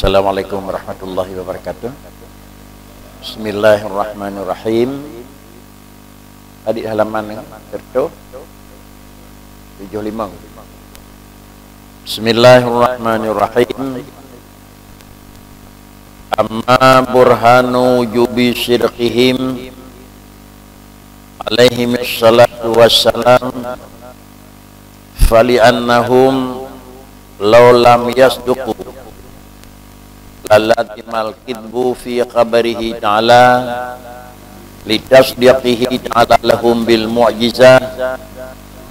Assalamualaikum warahmatullahi wabarakatuh. Bismillahirrahmanirrahim. Adik halaman kerto 75. Bismillahirrahmanirrahim. Amma burhanu jubi sidqihim alaihim assalatu wassalam fali'annahum law lam yasduqu lalazimal kidbu fi khabarihi ta'ala litasdiqihi ta'ala lahum bil mu'jizah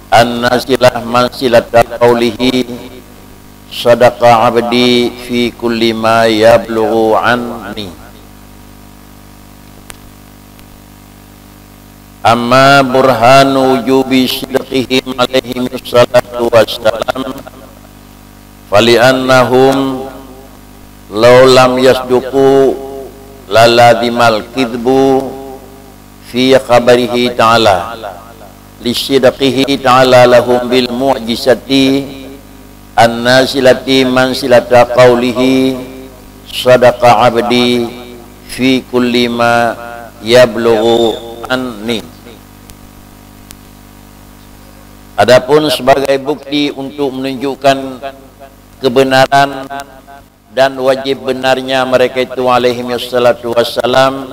an-nasilah mansilata qawlihi sadaqa abdi fi kulli ma yablughu anni. Amma burhanu wujubi sidqihim alaihim salatu wassalam fali'annahum law lam yasduqu lalazimal kidbu fi khabarihi ta'ala lisidqihi ta'ala lahum bil mu'jizati an-nasilati mansilata qawlihi sadaqa abdi fi kulli ma yablughu anni. Adapun sebagai bukti untuk menunjukkan kebenaran dan wajib benarnya mereka itu alaihi wassalatu wassalam,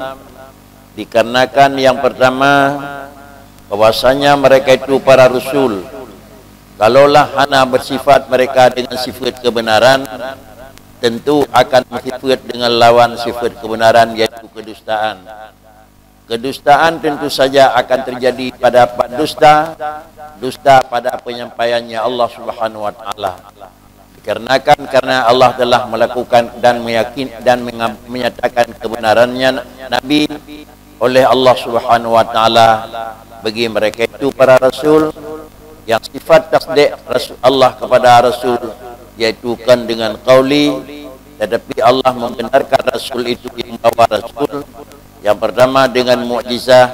dikarenakan yang pertama bahwasanya mereka itu para rasul. Kalaulah hana bersifat mereka dengan sifat kebenaran, tentu akan bersifat dengan lawan sifat kebenaran, yaitu kedustaan. Kedustaan tentu saja akan terjadi pada dusta pada penyampaiannya Allah Subhanahu wa taala. Karena Allah telah melakukan dan menyatakan kebenarannya Nabi oleh Allah Subhanahu wa taala bagi mereka itu para rasul, yang sifat tasdik Allah kepada rasul yaitu kan dengan qauli, tetapi Allah membenarkan rasul itu yang membawa rasul yang pertama dengan mukjizah.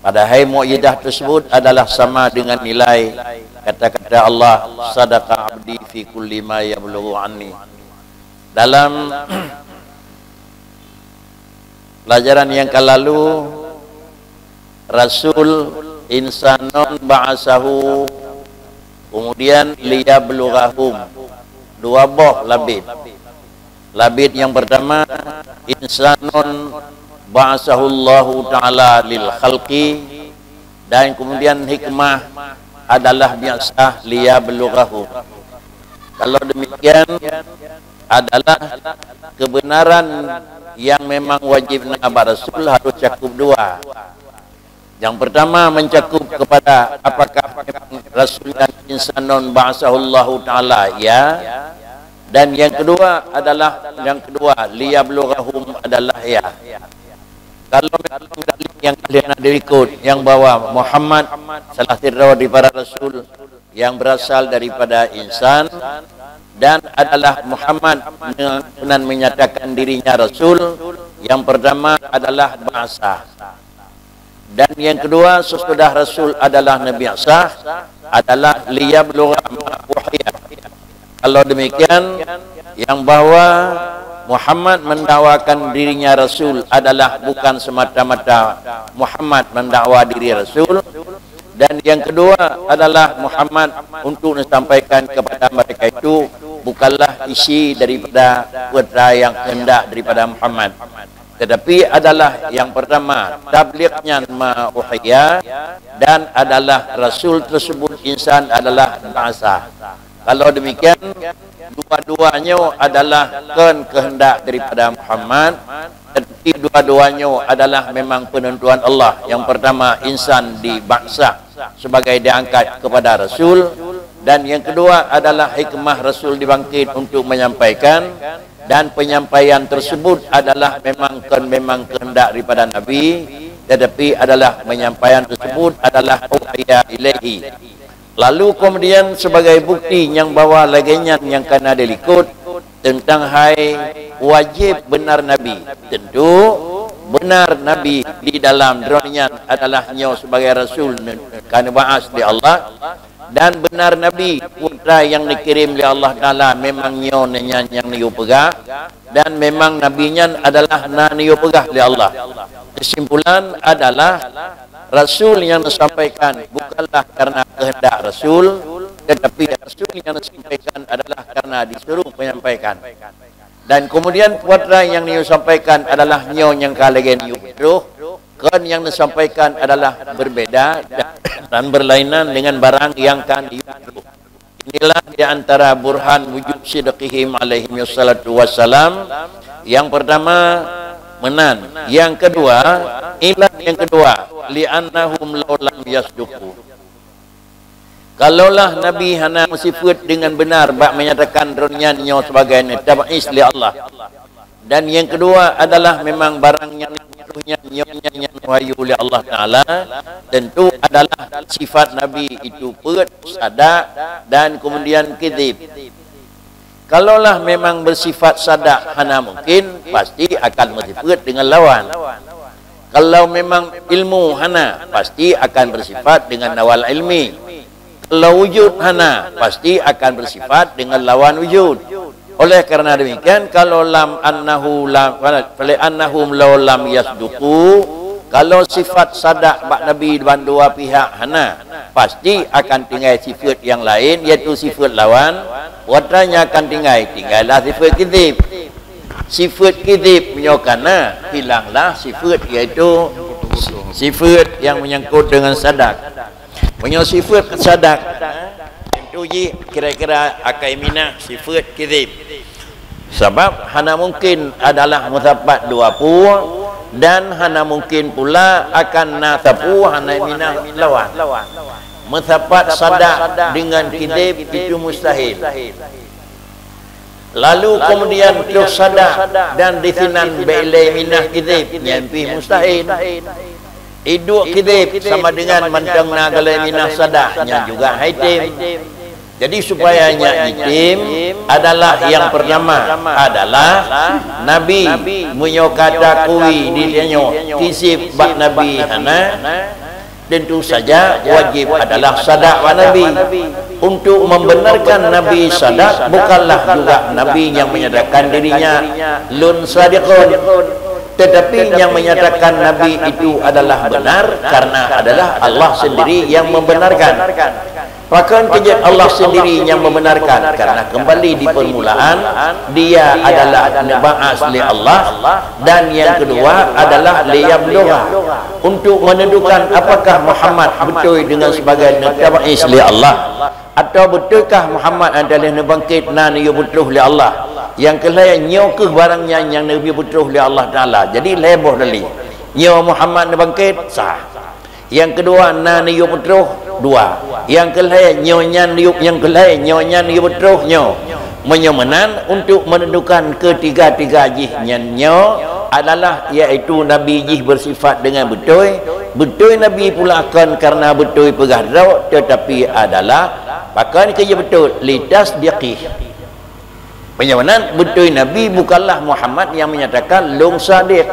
Padahal mukjizah tersebut adalah sama dengan nilai kata-kata Allah sadaqa abdi fi kulli ma yablughu anni. Dalam pelajaran yang lalu, rasul insanun ba'asahu, kemudian liyablughahum, dua boh labid. Labid yang pertama insanun ba'asahu Allah ta'ala lil khalqi, dan kemudian hikmah adalah biasa liyablughahum. Kalau demikian adalah kebenaran yang memang wajib nabi rasul harus cakup dua. Yang pertama mencakup kepada apakah rasul dan insanun ba'asahullahu ta'ala, ya. Dan yang kedua liyablughahum adalah ya. Kalau yang kalian ada ikut yang bawa Muhammad salah tirrawa di para rasul yang berasal daripada insan, dan adalah Muhammad dengan menyatakan dirinya rasul, yang pertama adalah ba'asah, dan yang kedua sesudah rasul adalah nabi asah, adalah liyablugha ma uhiya. Kalau demikian, yang bahwa Muhammad mendakwakan dirinya rasul adalah bukan semata-mata Muhammad mendakwa diri rasul, dan yang kedua adalah Muhammad untuk disampaikan kepada mereka itu bukanlah isi daripada putra yang hendak daripada Muhammad, tetapi adalah yang pertama tablighnya ma uhiya, dan adalah rasul tersebut insan adalah ba'asah. Kalau demikian, dua-duanya adalah kehendak daripada Muhammad, tetapi dua-duanya adalah memang penentuan Allah. Yang pertama insan dibaksa sebagai diangkat kepada rasul, dan yang kedua adalah hikmah rasul dibangkit untuk menyampaikan, dan penyampaian tersebut adalah memang kehendak daripada Nabi, tetapi adalah penyampaian tersebut adalah uhiya ilaihi. Lalu kemudian sebagai bukti yang bawa laginya yang kena dilikut tentang wajib benar Nabi. Tentu benar Nabi di dalam dirinya adalah sebagai rasul karena ba'as di Allah, dan benar Nabi putra yang dikirim oleh Allah Ta'ala memang nyonya yang niu pegah, dan memang nabinya adalah niu pegah oleh Allah. Kesimpulan adalah Rasul yang disampaikan bukanlah karena kehendak Rasul, tetapi Rasul yang disampaikan adalah karena disuruh menyampaikan. Dan kemudian putra yang disampaikan adalah nyo yang kalian niu betul, kan yang disampaikan adalah berbeda dan berlainan dengan barang yang kan diutuh. Inilah di antara burhan wujud sidqihim alaihim wassalatu wassalam. Yang pertama menan, yang kedua ilah, yang kedua li'annahum law lam yasduqu. Kalaulah Nabi hana sifat dengan benar bak menyatakan dunia sebagai tab'is li Allah. Dan yang kedua adalah memang barangnya nyonya wahyu oleh Allah Ta'ala, tentu adalah sifat Nabi itu pet, sadak dan kemudian kidib. Kalaulah memang bersifat sadak hana mungkin, pasti akan bersifat dengan lawan. Kalau memang ilmu hana, pasti akan bersifat dengan awal ilmi. Kalau wujud hana, pasti akan bersifat dengan lawan wujud. Oleh karena demikian, kalau lam annahum law lam yasduqu, kalau sifat sadak bak Nabi dan dua pihak hana, pasti akan tinggal sifat yang lain, yaitu sifat lawan. Watanya akan tinggallah sifat kidib. Sifat kidib menyokana, hilanglah sifat, yaitu sifat yang menyangkut dengan sadak. Punya sifat sadak tentu kira-kira akai minah sifat kidib. Sebab hana mungkin adalah muthabat dua pu, dan hana mungkin pula akan nathapu hana minah lawan. Muthabat sadak dengan kidib itu mustahil. Lalu kemudian terus sadak dan disinan beilai minah kidib nyampi mustahil. Iduk kidib sama dengan mantang nagalai minah sadahnya juga haitim. Jadi supaya hitim adalah yang pertama adalah Nabi menyokata kui ditanyo kisip bak Nabi hana, tentu saja wajib adalah sadak wa Nabi. Untuk membenarkan Nabi sadak bukanlah juga Nabi yang menyatakan dirinya lun sadiqun, tetapi yang menyatakan Nabi itu adalah benar karena adalah Allah sendiri yang membenarkan. Bahkan kejadian Allah sendiri yang membenarkan, karena kembali di permulaan dia adalah naba'as li Allah, dan yang kedua adalah liyablugha, untuk menentukan apakah Muhammad betul dengan sebagai naba'is li Allah, atau betulkah Muhammad adalah nabangkit nan yu betul li Allah. Yang kelain nyo ke barangnya yang Nabi betul oleh Allah Ta'ala. Jadi leboh dali nyo Muhammad bangkit sah. Yang kedua na niyo betul dua. Yang kelain nyonya niyo, yang kelain nyonya niyo betul nyo menyomenan untuk menentukan ketiga-tiga jihnya nyo adalah yaitu Nabi jih bersifat dengan betul. Betul Nabi pula akan karena betul pegah rau, tetapi adalah bahkan kerja betul litas diqih. Penyawanan betul Nabi bukanlah Muhammad yang menyatakan lung sadiq,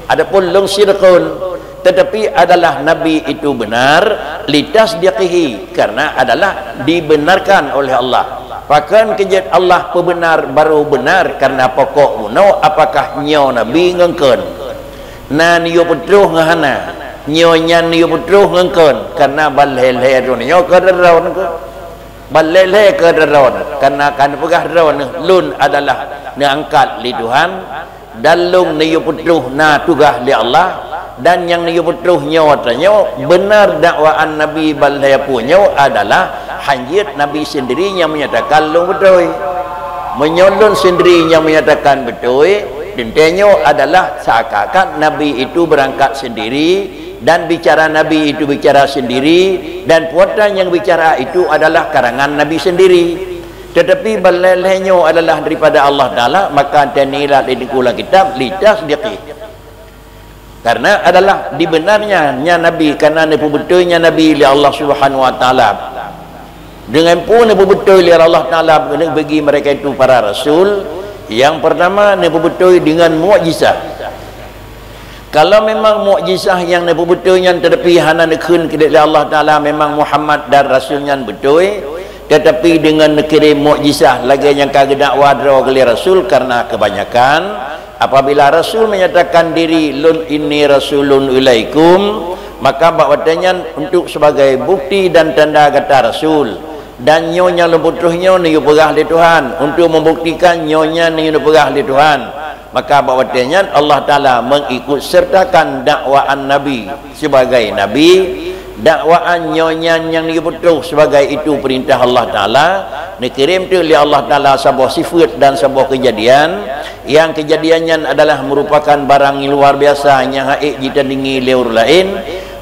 adapun lung sirqun, tetapi adalah Nabi itu benar litas diqihi, karena adalah dibenarkan oleh Allah. Bahkan kejadian Allah pembenar baru benar karena pokok muno apakah nyo Nabi ngengken na niyo petruh ngahana nyonya niyo petruh ngengken karena balhe-he nyo kaderaun ke balele ke daron, karena kan pegah daron lun adalah diangkat li Tuhan, dan lung niyu putruh na tugah li Allah, dan yang niyu putruh nyawatanya benar dakwaan Nabi balaya punya adalah hanjit Nabi sendiri yang menyatakan lung betul, menyolon sendiri yang menyatakan betul. Intinya adalah seakan-akan Nabi itu berangkat sendiri, dan bicara Nabi itu bicara sendiri, dan puatan yang bicara itu adalah karangan Nabi sendiri, tetapi balelehnya adalah daripada Allah Ta'ala. Maka tanilah di kulang kitab litas diqih, karena adalah dibenarnya Nabi, karena nepu betulnya Nabi li Allah Subhanahu Wa Ta'ala, dengan pun nepu betul li Allah Ta'ala bagi mereka itu para rasul. Yang pertama nepu betul dengan mukjizat. Kalau memang mukjizah yang betul-betulnya tetapi hana nekun kepada Allah Taala memang Muhammad dan rasulnya betul, tetapi dengan kirim mukjizah lagi yang kagak dakwah oleh rasul, karena kebanyakan apabila rasul menyatakan diri lun inni rasulun ilaikum, maka bahwatanya untuk sebagai bukti dan tanda kata rasul, dan nyonya lebutuhnya ni perah li Tuhan untuk membuktikan nyonya ni perah li Tuhan, maka bahwatanya Allah Taala mengikut sertakan dakwaan Nabi sebagai Nabi, dakwaan nyonya yang dibutuh sebagai itu perintah Allah Taala, dikirim tu oleh Allah Taala sebuah sifat dan sebuah kejadian yang kejadiannya adalah merupakan barang yang luar biasa yang haik ditandingi liur lain.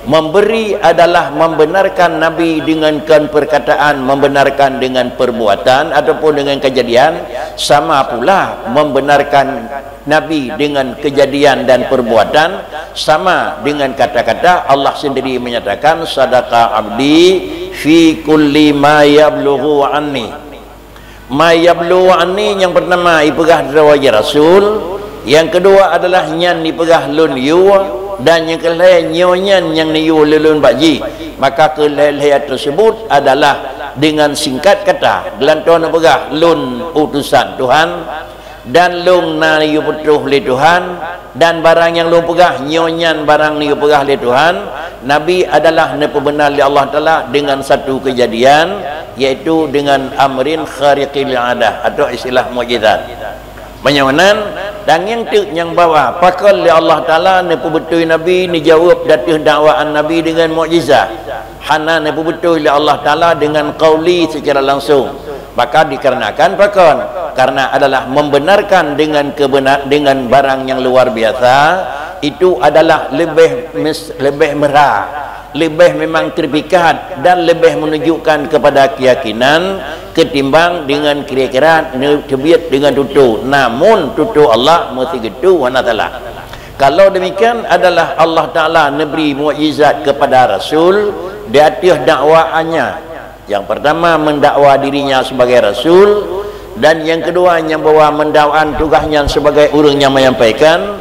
Memberi adalah membenarkan Nabi dengan perkataan, membenarkan dengan perbuatan ataupun dengan kejadian. Sama pula membenarkan Nabi dengan kejadian dan perbuatan, sama dengan kata-kata Allah sendiri menyatakan sadaqa abdi fi kulli ma yablughu anni. Ma yablughu anni yang pertama ipegah dawai rasul, yang kedua adalah nyan ipegah lun yu, dan yang kelihatan nyonya yang niu lelun baji. Maka kelihatan tersebut adalah dengan singkat kata gelanton begah lun utusan Tuhan, dan lung na niu putuh li Tuhan, dan barang yang lung pegah nyonyan barang niu pegah li Tuhan. Nabi adalah nepebenar li Allah Taala dengan satu kejadian, yaitu dengan amrin khariqil adah atau istilah mukjizat. Banyakan dan yang tu yang bawa pakal li Allah Taala ni betul Nabi ni jawab datih dakwaan Nabi dengan mukjizat. Hana ni betul li Allah Taala dengan qauli secara langsung. Maka dikarenakan pakon karena adalah membenarkan dengan dengan barang yang luar biasa, itu adalah lebih merah, lebih memang terpikat dan lebih menunjukkan kepada keyakinan ketimbang dengan kira-kira terbiat dengan tutu. Namun tutu Allah mesti gitu wana taala. Kalau demikian adalah Allah Taala memberi mukjizat kepada rasul di atas dakwaannya. Yang pertama mendakwa dirinya sebagai rasul, dan yang kedua yang bawa mendakwaan tugasnya sebagai orang yang menyampaikan,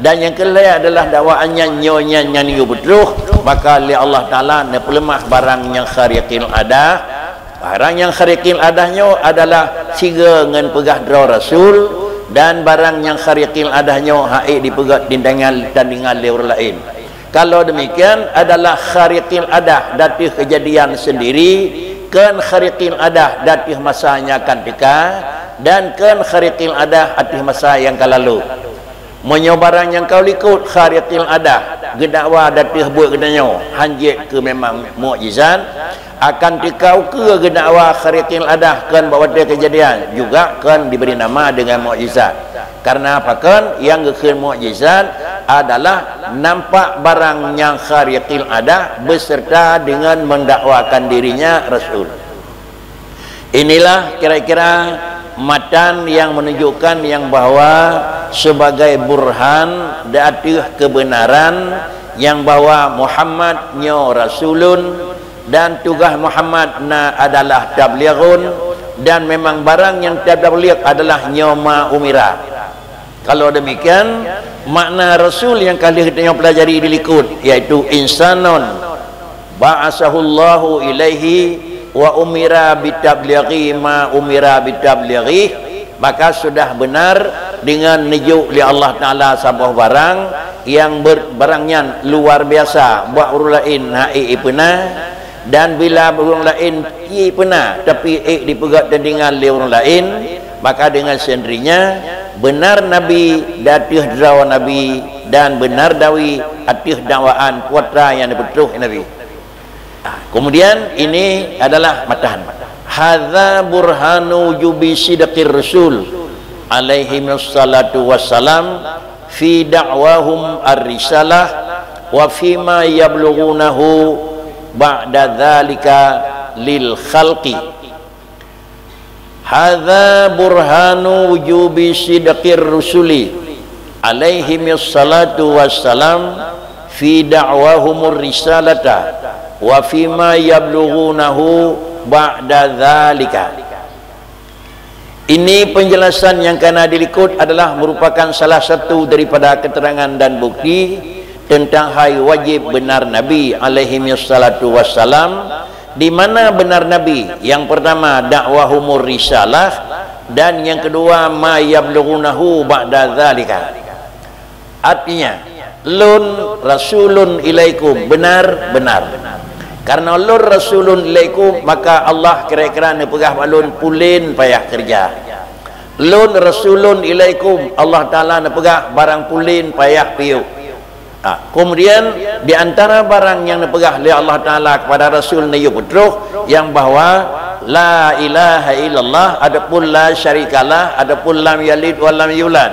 dan yang kedua adalah dakwaannya nyonya yang betul. Maka li Allah Taala ne pelemah barang yang khariqil adah. Barang yang khariqil adahnya adalah siga ngan pegah dra rasul, dan barang yang khariqil adahnya haik dipegat dindangan tandingan le orang lain. Kalau demikian adalah khariqil adah datih kejadian sendiri, kan khariqil adah datih masanya akan tika, dan kan khariqil adah atih masa yang kalalu. Menyobarang yang kau likut khariqil adah gedakwa datih buat gedanya hanjit ke memang mukjizat, akan dikau ke gedakwa khariqil adah kan bawa dia kejadian juga kan diberi nama dengan mukjizat. Karena apa kan yang ke mukjizat adalah nampak barang yang khariqil adah beserta dengan mendakwakan dirinya rasul. Inilah kira-kira matan yang menunjukkan yang bahawa sebagai burhan datih kebenaran yang bahawa Muhammad nyo rasulun, dan tugas Muhammad na adalah tablighun, dan memang barang yang tabligh adalah nyoma umira. Kalau demikian makna rasul yang kali kita pelajari di likut, yaitu insanun ba'asahullahu ilaihi wa umira bitablighi ma umira bitablighi, maka sudah benar dengan nijuk li Allah Taala sebuah barang yang barangnya luar biasa buat orang lain haik pernah, dan bila orang lain i pernah tapi dipegat tandingan li orang lain, maka dengan sendirinya benar Nabi datih dakwah Nabi, dan benar dawi atih dakwaan kuatra yang dibetuh Nabi. Kemudian ini adalah matahan. Hadza burhanu jubi sidqir rasul alaihi wassalatu wassalam fi da'wahum ar-risalah wa fi ma yablughunahu ba'da dzalika lil khalqi. Hadza burhanu wujubi sidqir rusuli alaihi wassalatu wassalam fi da'wahumur risalata wa fima yablughunahu ba'da dzalika. Ini penjelasan yang kena dilikut adalah merupakan salah satu daripada keterangan dan bukti tentang hai wajib benar Nabi alaihi wassalatu wassalam. Di mana benar Nabi? Yang pertama dakwahumur risalah, dan yang kedua ma yablughunahu ba'da dzalika. Artinya lun rasulun ilaikum, benar. Karena lun rasulun ilaikum, maka Allah kira-kira ne pegah balun pulin payah kerja. Lun rasulun ilaikum, Allah Taala ne pegah barang pulin payah piuk. Kemudian di antara barang yang dipegah oleh Allah Taala kepada Rasul ni putruh yang bahawa la ilaha illallah, adapun la syarikalah, adapun lam yalid wa lam yulad.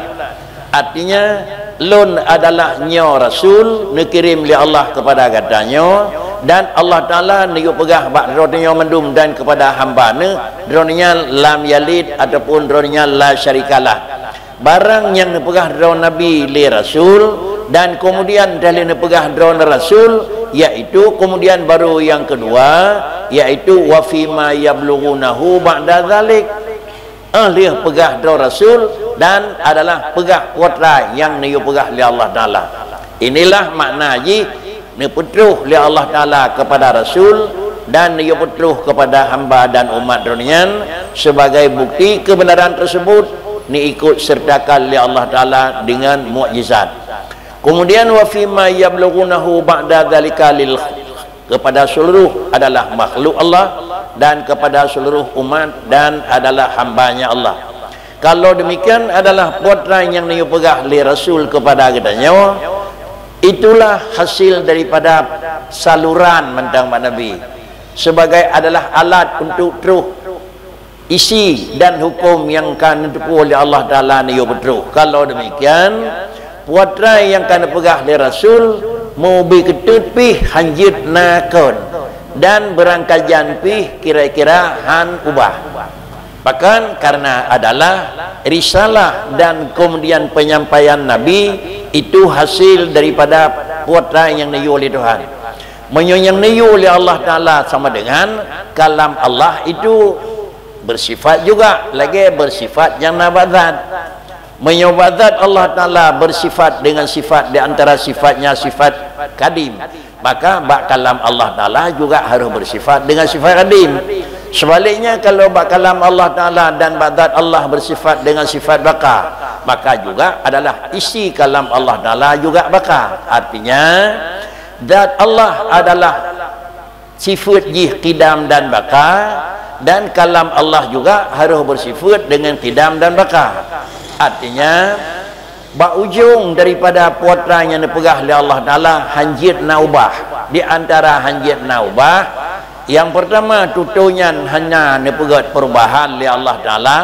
Artinya lun adalah nyo Rasul dikirim oleh Allah kepada katanya, dan Allah Taala ni pegah bak droninya mendum dan kepada hamba-Ne droninya lam yalid ataupun droninya la syarikalah. Barang yang dipegah drone Nabi li Rasul, dan kemudian dalil pegah drone Rasul, yaitu kemudian baru yang kedua, yaitu wa fima yablughunahu ba'da dzalik. Ahli pegah drone Rasul dan adalah pegah kuatra yang ni pegah li Allah Taala. Inilah makna ji ni putruh li Allah Taala kepada Rasul dan ni putruh kepada hamba dan umat dronian. Sebagai bukti kebenaran tersebut ni ikut sertakan li Allah Taala dengan mukjizat. Kemudian wa fima yablughunahu ba'da dzalika lil, kepada seluruh adalah makhluk Allah dan kepada seluruh umat dan adalah hambanya Allah. Kalau demikian adalah putra yang dipegah li Rasul kepada katanya, itulah hasil daripada saluran mentang Nabi sebagai adalah alat untuk terus isi dan hukum yang akan ditepu oleh Allah Taala ni betul. Kalau demikian putra yang kena pegah oleh Rasul mau berketut pih hanjit nakon dan berangkajan pih kira-kira han ubah. Bahkan karena adalah risalah dan kemudian penyampaian Nabi itu hasil daripada putra yang niyu oleh Tuhan. Yang niyu oleh Allah Taala sama dengan kalam Allah itu bersifat juga lagi bersifat yang nabadat. Menyobadat Allah Ta'ala bersifat dengan sifat di antara sifatnya sifat kadim, maka bak kalam Allah Ta'ala juga harus bersifat dengan sifat kadim. Sebaliknya kalau bak kalam Allah Ta'ala dan badat Allah bersifat dengan sifat baka, maka juga adalah isi kalam Allah Ta'ala juga baka. Artinya zat Allah adalah sifat jih qidam dan baka, dan kalam Allah juga harus bersifat dengan qidam dan baka. Artinya bak ujung daripada putra yang dipegah oleh Allah Taala hanjit naubah. Di antara hanjit naubah yang pertama tutunya hanya dipegat perubahan oleh Allah Taala,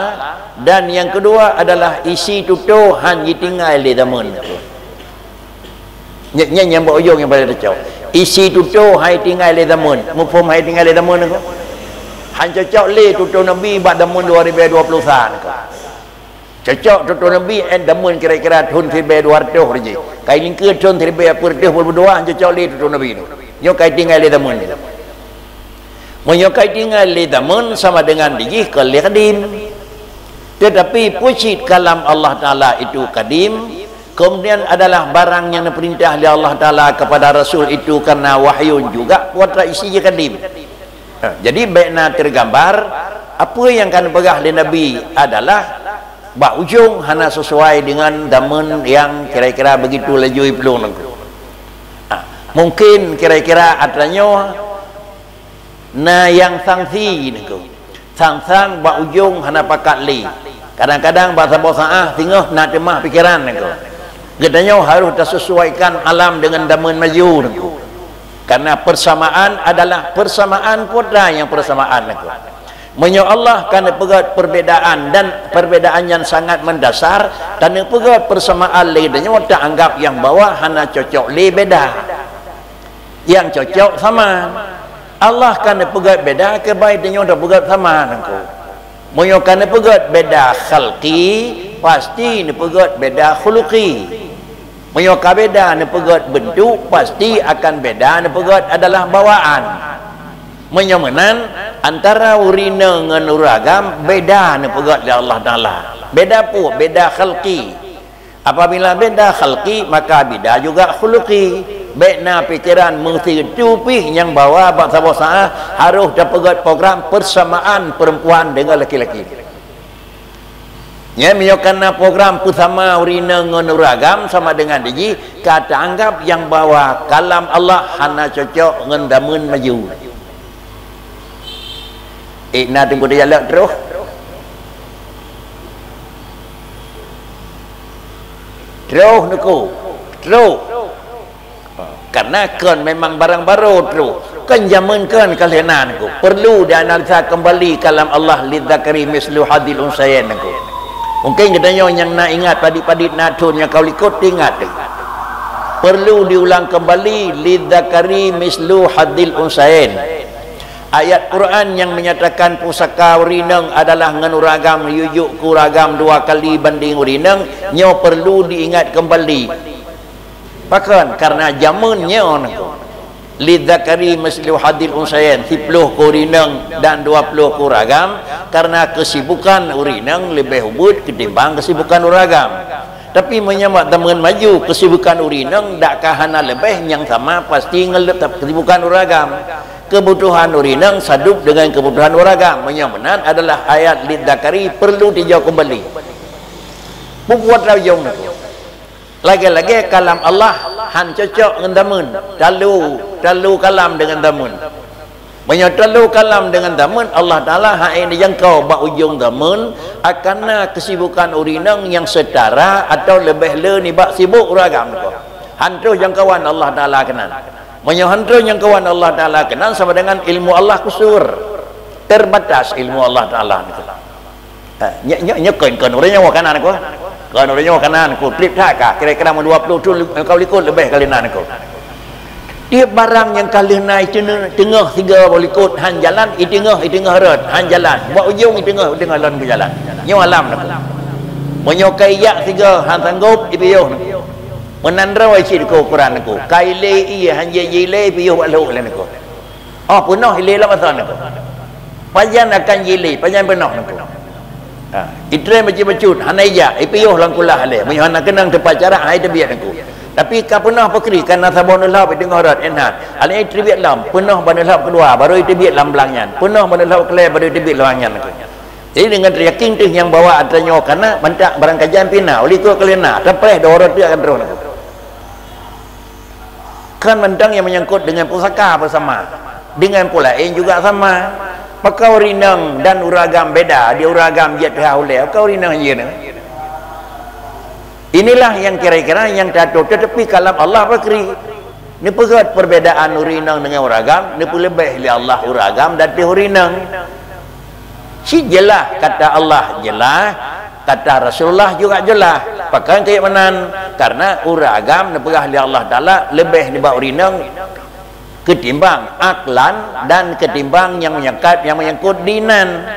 dan yang kedua adalah isi tutu hanjit tinggal di tamun. Yang bak ujung yang pada cocok isi tutu hai tinggal di tamun. Mufhum hai tinggal di tamun ko han cocok le tutu Nabi bak tamun 2020 san ko. Cocok tutu Nabi en damun kira-kira tahun 1200 saja. Kai lingkir tahun 1200 berdua cocok li tutu Nabi tu. Yo kai tinggal li damun. Mo kai tinggal li damun sama dengan dijih ke li kadim. Tetapi pucit kalam Allah Taala itu kadim, kemudian adalah barang yang diperintah oleh Allah Taala kepada Rasul itu karena wahyu juga putra isi kadim. Jadi baikna tergambar apa yang akan pegah oleh Nabi adalah bak ujung hana sesuai dengan damun yang kira-kira begitu laju pelung nangku. Mungkin kira-kira adanya na yang sangsi nangku. Sang-sang bak ujung hana pakat li. Kadang-kadang bahasa bosaah tinggal nak temah pikiran nangku. Gedanya harus tersesuaikan alam dengan damun maju nangku. Karena persamaan adalah persamaan putra yang persamaan nangku. Menyo Allah kan pegat perbedaan, dan perbedaan yang sangat mendasar, dan pegat persamaan lidahnya tak anggap yang bawah hana cocok li beda, yang cocok sama. Allah kan pegat beda kebaiknya dah pegat sama nangku. Menyo kan pegat beda khalqi pasti ni pegat beda khuluqi. Menyo ka beda ni pegat bentuk pasti akan beda ni pegat adalah bawaan. Menyamanan antara urina dengan uragam beda ni pegat oleh Allah Taala. Beda pu, beda khalqi. Apabila beda khalqi maka beda juga khuluqi. Beda pikiran mesti tupi yang bawa bangsa-bangsa harus dapat program persamaan perempuan dengan lelaki-lelaki. Ya, karena program bersama urina ngenuragam sama dengan diji kata anggap yang bawa kalam Allah hana cocok ngendamun maju. Nak tunggu dia jalan terus. Terus nuku. Terus. Karena kan memang barang baru terus. Kan zaman kan kalian aku perlu dianalisa kembali kalam Allah lidzakari mislu hadil unsayain aku. Mungkin katanya yang nak ingat padi-padi natun yang kau ikut ingat. Perlu diulang kembali lidzakari mislu hadil unsayain. Ayat Quran yang menyatakan pusaka urineng adalah ngenuragam yujuk kuragam 2 kali banding urineng nyo perlu diingat kembali. Bahkan karena zamannya lidzakari mislu hadil unsayain 10 urineng dan 20 kuragam karena kesibukan urineng lebih ubud ketimbang kesibukan uragam. Tapi menyambat teman maju kesibukan urineng dak kahana lebih yang sama pasti ngeletap kesibukan uragam. Kebutuhan urineng sadup dengan kebutuhan uragam. Menyambat adalah ayat lidzakari perlu dijawab kembali. Buat rayong lagi-lagi kalam Allah han cocok dengan damun. Terlalu kalam dengan damun. Terlalu kalam dengan damun Allah Ta'ala hain dijangkau bak ujung damun akan kesibukan urineng yang setara atau lebih le ni bak sibuk uragam ko. Hantu jangkauan Allah Ta'ala kenan. Hantu jangkauan Allah Ta'ala kenan sama dengan ilmu Allah kusur. Terbatas ilmu Allah Ta'ala ni. Nyekan orangnya wakanan ko. Kan orangnya wakanan ko klip tak kira-kira 20 tu kau likut lebih kali nan ko. Dia barang yang kali naik tengah 3 bolikut han jalan i tengah red han jalan buat ujung i tengah lan ke jalan nyo alam nak menyokai yak 3 han sanggup i piyuh nak menandra wai cik ko Quran aku kaile i han jile piyuh buat lu lan aku penuh ile lah pasal nak pajan akan jile pajan penuh nak itre macam-macam hanaija i piyuh lang kulah le menyo nak kenang tempat cara ai tebiat aku. Tapi kau pernah pekri karena sabun lap dengar rat enhat. Alai tribit lam pernah bandar lap keluar baru tribit lam belangnya. Pernah bandar lap keluar baru tribit belangnya. Jadi dengan yakin tu yang bawa adanya karena bantak barang kajian pina oleh tu kelena sampai 200 dia akan terus. Kan mentang yang menyangkut dengan pusaka bersama. Dengan pula lain juga sama. Maka urinang dan uragam beda. Dia uragam dia terhaulai. Maka urinang je ni. Inilah yang kira-kira yang jatuh. Tetapi kalam Allah pakri. Ini pegat perbedaan urinang dengan uragam. Ini pun lebih li Allah uragam dan di urinang. Si jelas kata Allah jelas. Kata Rasulullah juga jelas. Pakai kayak mana? Karena uragam ini pegat li Allah Ta'ala lebih di bawah urinang. Ketimbang aklan dan ketimbang yang menyangkut dinan.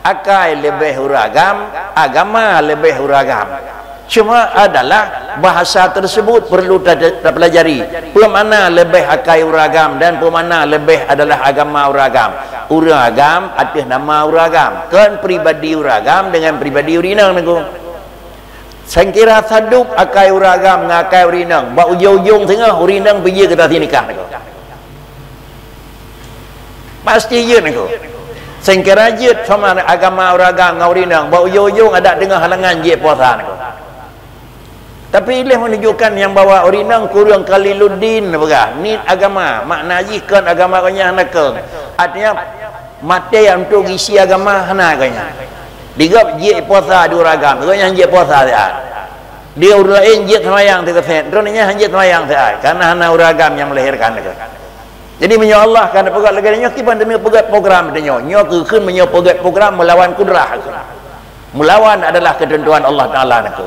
Akai lebih uragam. Agama lebih uragam. Cuma adalah bahasa tersebut perlu dipelajari. Pemana lebih akai uragam dan pemana lebih adalah agama uragam. Uragam atas nama uragam. Kan pribadi uragam dengan pribadi urinang nego. Sangkira sadup akai uragam ngakai urinang. Ba ujung-ujung tengah urinang pergi ke atas nikah nego. Pasti je nego. Sangkira je sama agama uragam ngau urinang. Ba ujung-ujung ada dengan halangan je puasa nego. Tapi ilih menunjukkan yang bawa urinang kurang kaliluddin berah. Ni agama. Makna jikan agama kanya hanakang. Artinya mati yang untuk isi agama hanakanya. Digap jik puasa di uragam. Kanya jik puasa dia. Dia urlain jik semayang terkeset. Droninya jik semayang dia. Karena hana uragam yang melahirkan dia. Jadi menyo Allah karena pegat leganya kiban demi pegat program dia. Nyo keun menyo pegat program melawan kudrah. Melawan adalah ketentuan Allah Ta'ala nak.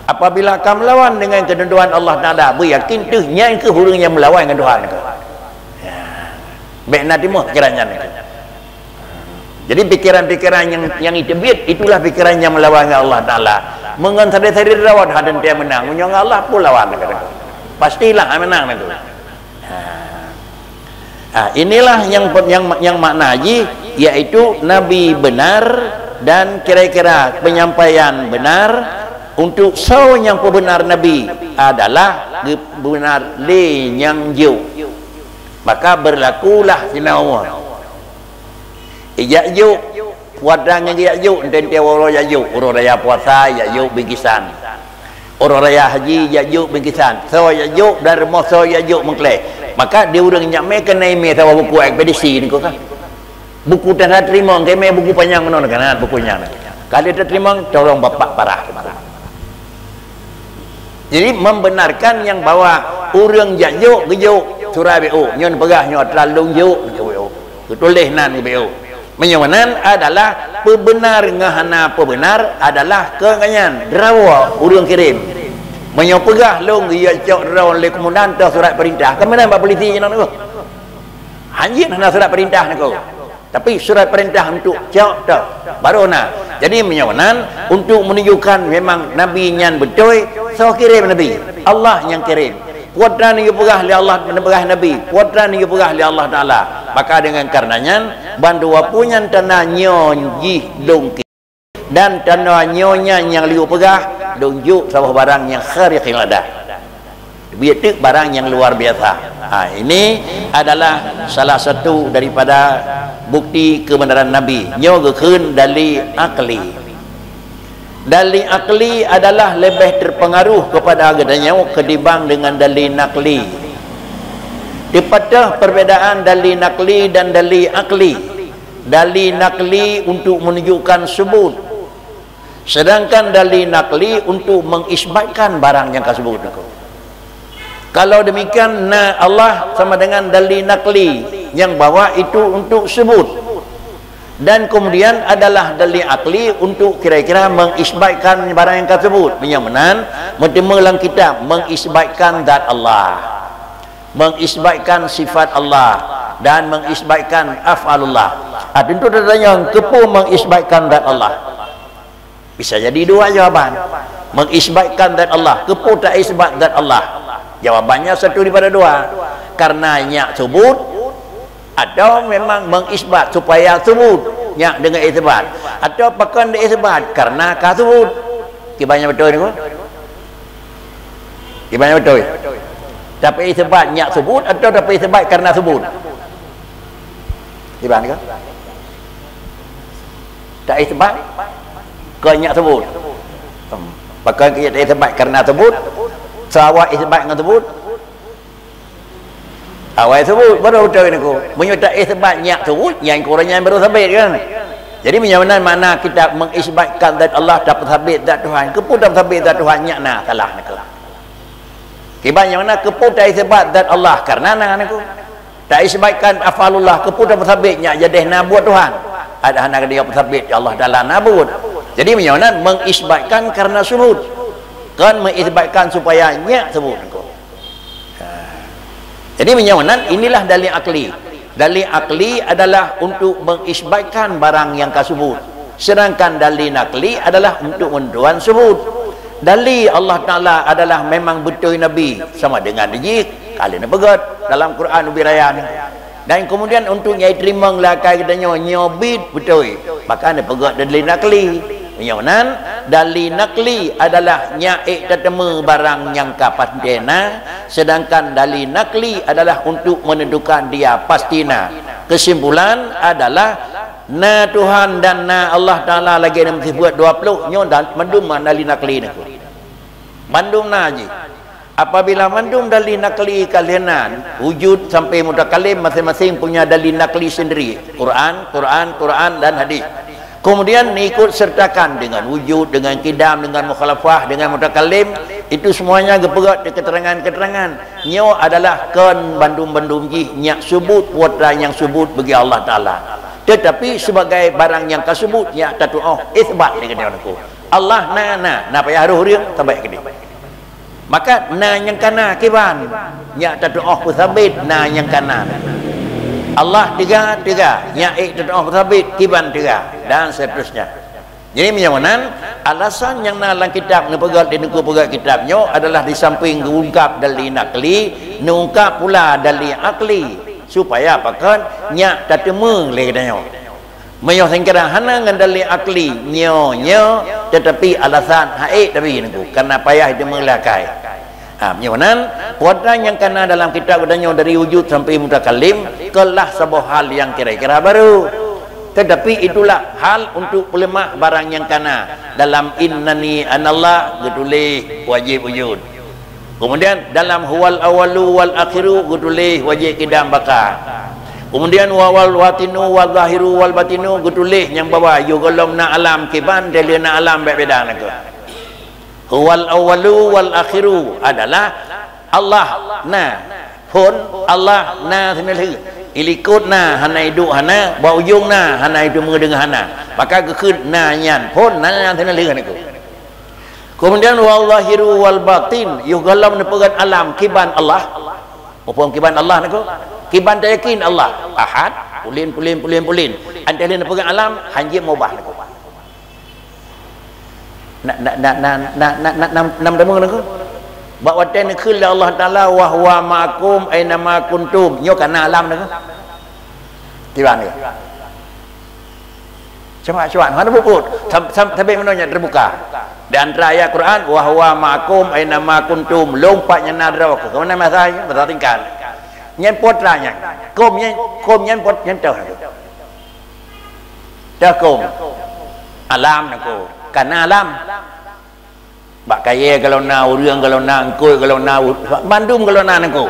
Apabila kamu melawan dengan ketentuan Allah Ta'ala, beryakin tu yang ke hurung yang melawan dengan Tuhan ke. Baik nanti mah pikirannya. Jadi pikiran-pikiran yang itebit itulah pikiran yang melawan dengan Allah Ta'ala. Mengantar-tari rawat hadan dia menang, menyong Allah pun lawan kata. Pastilah menang itu. Inilah yang makna haji, yaitu Nabi benar dan kira-kira penyampaian benar. untuk so yang benar Nabi adalah benar le yang jauh, maka berlakulah sina umur ijak juk wadang yang ijak juk dan tiawara ijak juk urang raya puasa ijak juk bingkisan, orang raya haji ijak juk bingkisan, so ijak juk dan remah so ijak juk mengkleh, maka dia urang nyak me kena email tahu buku ekspedisi ni kau kan buku tak terima keme buku panjang mana kan bukunya kalau tak terima corong bapak parah. Jadi membenarkan yang bawa urang jajuk gejuk surah BO nyon pegah nyon terlalu juk BO tulis nan BO menyonan adalah pebenar ngahana pebenar adalah kenganyan drawa urang kirim menyo pegah long dia cok draw le kemudian tu surat perintah kemudian bab polisi nyon tu anjing nak surat perintah ni kau tapi surat perintah untuk cok tu baru nak jadi menyonan untuk menunjukkan memang Nabi nyan betul so kirim Nabi Allah yang kirim kuadran yang pegah li Allah menepegah Nabi kuadran yang pegah li Allah Ta'ala maka dengan karenanya bandua punya tanah nyonji dongki dan tanah nyonya yang liu pegah dongjuk sawah barang yang khariqil adah biatik barang yang luar biasa. Ini adalah salah satu daripada bukti kebenaran Nabi nyogekeun dalil akli. Dalil akli adalah lebih terpengaruh kepada agadanya ketimbang dengan dalil nakli. Daripada perbezaan dalil nakli dan dalil akli. Dalil nakli untuk menunjukkan sebut, sedangkan dalil nakli untuk mengisbatkan barang yang tersebut. Kalau demikian Allah sama dengan dalil nakli yang bawa itu untuk sebut, dan kemudian adalah dalil akli untuk kira-kira mengisbatkan barang yang tersebut. Menyamanan bertemu dalam kitab mengisbatkan zat Allah, mengisbatkan sifat Allah dan mengisbatkan af'alullah. Tentu datanya kepu mengisbatkan zat Allah. Bisa jadi dua jawaban. Mengisbatkan zat Allah, kepu tak isbat zat Allah. Jawabannya satu daripada dua. Karena nyak sebut atau memang mengisbat supaya sebut nyak dengan isbat, atau pakan dia isbat karena kasebut. Kibanya betul ni ko? Kibanya betul. Tapi isbat nyak sebut atau tapi isbat karena sebut? Kibanya ko? Tak isbat ke nyak sebut. Pakan kita isbat karena sebut. Sawak isbat dengan sebut. Awal sebut baru betul ni ko. Menyutak isbat nyak sebut yang kurangnya baru sabit kan. Jadi menyamanan mana kita mengisbatkan zat Allah dapat sabit zat Tuhan, kepun dapat sabit zat Tuhan nyak nah salah nak. Kibanya mana kepun tak isbat zat Allah karena nah aku. Tak isbatkan afalullah kepun dapat sabit nyak jadi nah buat Tuhan. Ada anak dia sabit Allah dalam nabut. Jadi menyamanan mengisbatkan karena sebut. Kan mengisbatkan supaya nyak sebut. Jadi menyamanan inilah dalil akli. Dalil akli adalah untuk mengisbatkan barang yang kasebut, sedangkan dalil nakli adalah untuk menduan sebut. Dalil Allah Ta'ala adalah memang betul Nabi sama dengan dia kali ni pegat dalam Quran ubiraya ni. Dan kemudian untuk nyai terima ngelakai katanya nyobit betul, maka ada pegat dalil nakli. Menyamanan dalil nakli adalah nyai tetemu barang yang kapasdena, sedangkan dalil nakli adalah untuk menentukan dia pastina. Kesimpulan adalah na Tuhan dan na Allah Ta'ala lagi yang buat 20 nyon mandum dalil nakli ni. Mandum na je. Apabila mandum dalil nakli kalianan wujud sampai mutakalim masing-masing punya dalil nakli sendiri, Quran dan hadis. Kemudian ikut sertakan dengan wujud, dengan kidam, dengan mukhalafah, dengan mutakalim, itu semuanya geperat di keterangan-keterangan. Nyo adalah kan bandum-bandum ji nyak sebut wata yang sebut bagi Allah Ta'ala. Tetapi sebagai barang yang kasebut nyak tatu isbat ni kata aku. Allah na payah haruh dia sampai ke dia. Maka na yang kana kiban nyak tatu sabit na yang kanan. Allah tiga nyaik tetap sabit kiban tiga dan seterusnya. Jadi menyamanan alasan yang dalam kitab ni pegat di negeri pegat kitabnya adalah di samping diungkap dalil nakli, diungkap pula dalil akli supaya apakan nyak tatemu le katanya. Mayo sengkira hana dengan dalil akli nyo tetapi alasan haid tapi niku karena payah dia melakai. Menyawanan puatan yang kena dalam kitab katanya dari wujud sampai mutakallim kelah sebuah hal yang kira-kira baru. Tetapi itulah hal untuk pelemah barang yang kena dalam innani anallah getulih wajib wujud. Kemudian dalam huwal awalu wal akhiru getulih wajib kidam bakar. Kemudian wal watinu wal zahiru wal batinu getulih yang bawa yugalomna alam kiban dalina alam berbeda nak. Huwal awalu wal akhiru adalah Allah pun Allah sendiri ilikut hana hidup hana bau ujung hana itu mengedengar hana maka kekut nyan pun sendiri niku. Kemudian wal zahiru wal batin yugalam nepegat alam kiban Allah apa kiban Allah niku kiban yakin Allah ahad pulin antara nepegat alam hanji mubah niku nam demung niku bawa ten khul Allah taala wa huwa ma'akum aina ma kuntum nyo kana alam niku tiban ke coba mana bubut sampai menanya terbuka di antara ayat Quran wa huwa ma'akum aina ma kuntum lompatnya nadra ke mana masai bertingkat nyen potranya kom nyen pot nyen kom alam niku karena alam bak kaya kalau na urang kalau na angkoi kalau na bandum kalau na nangko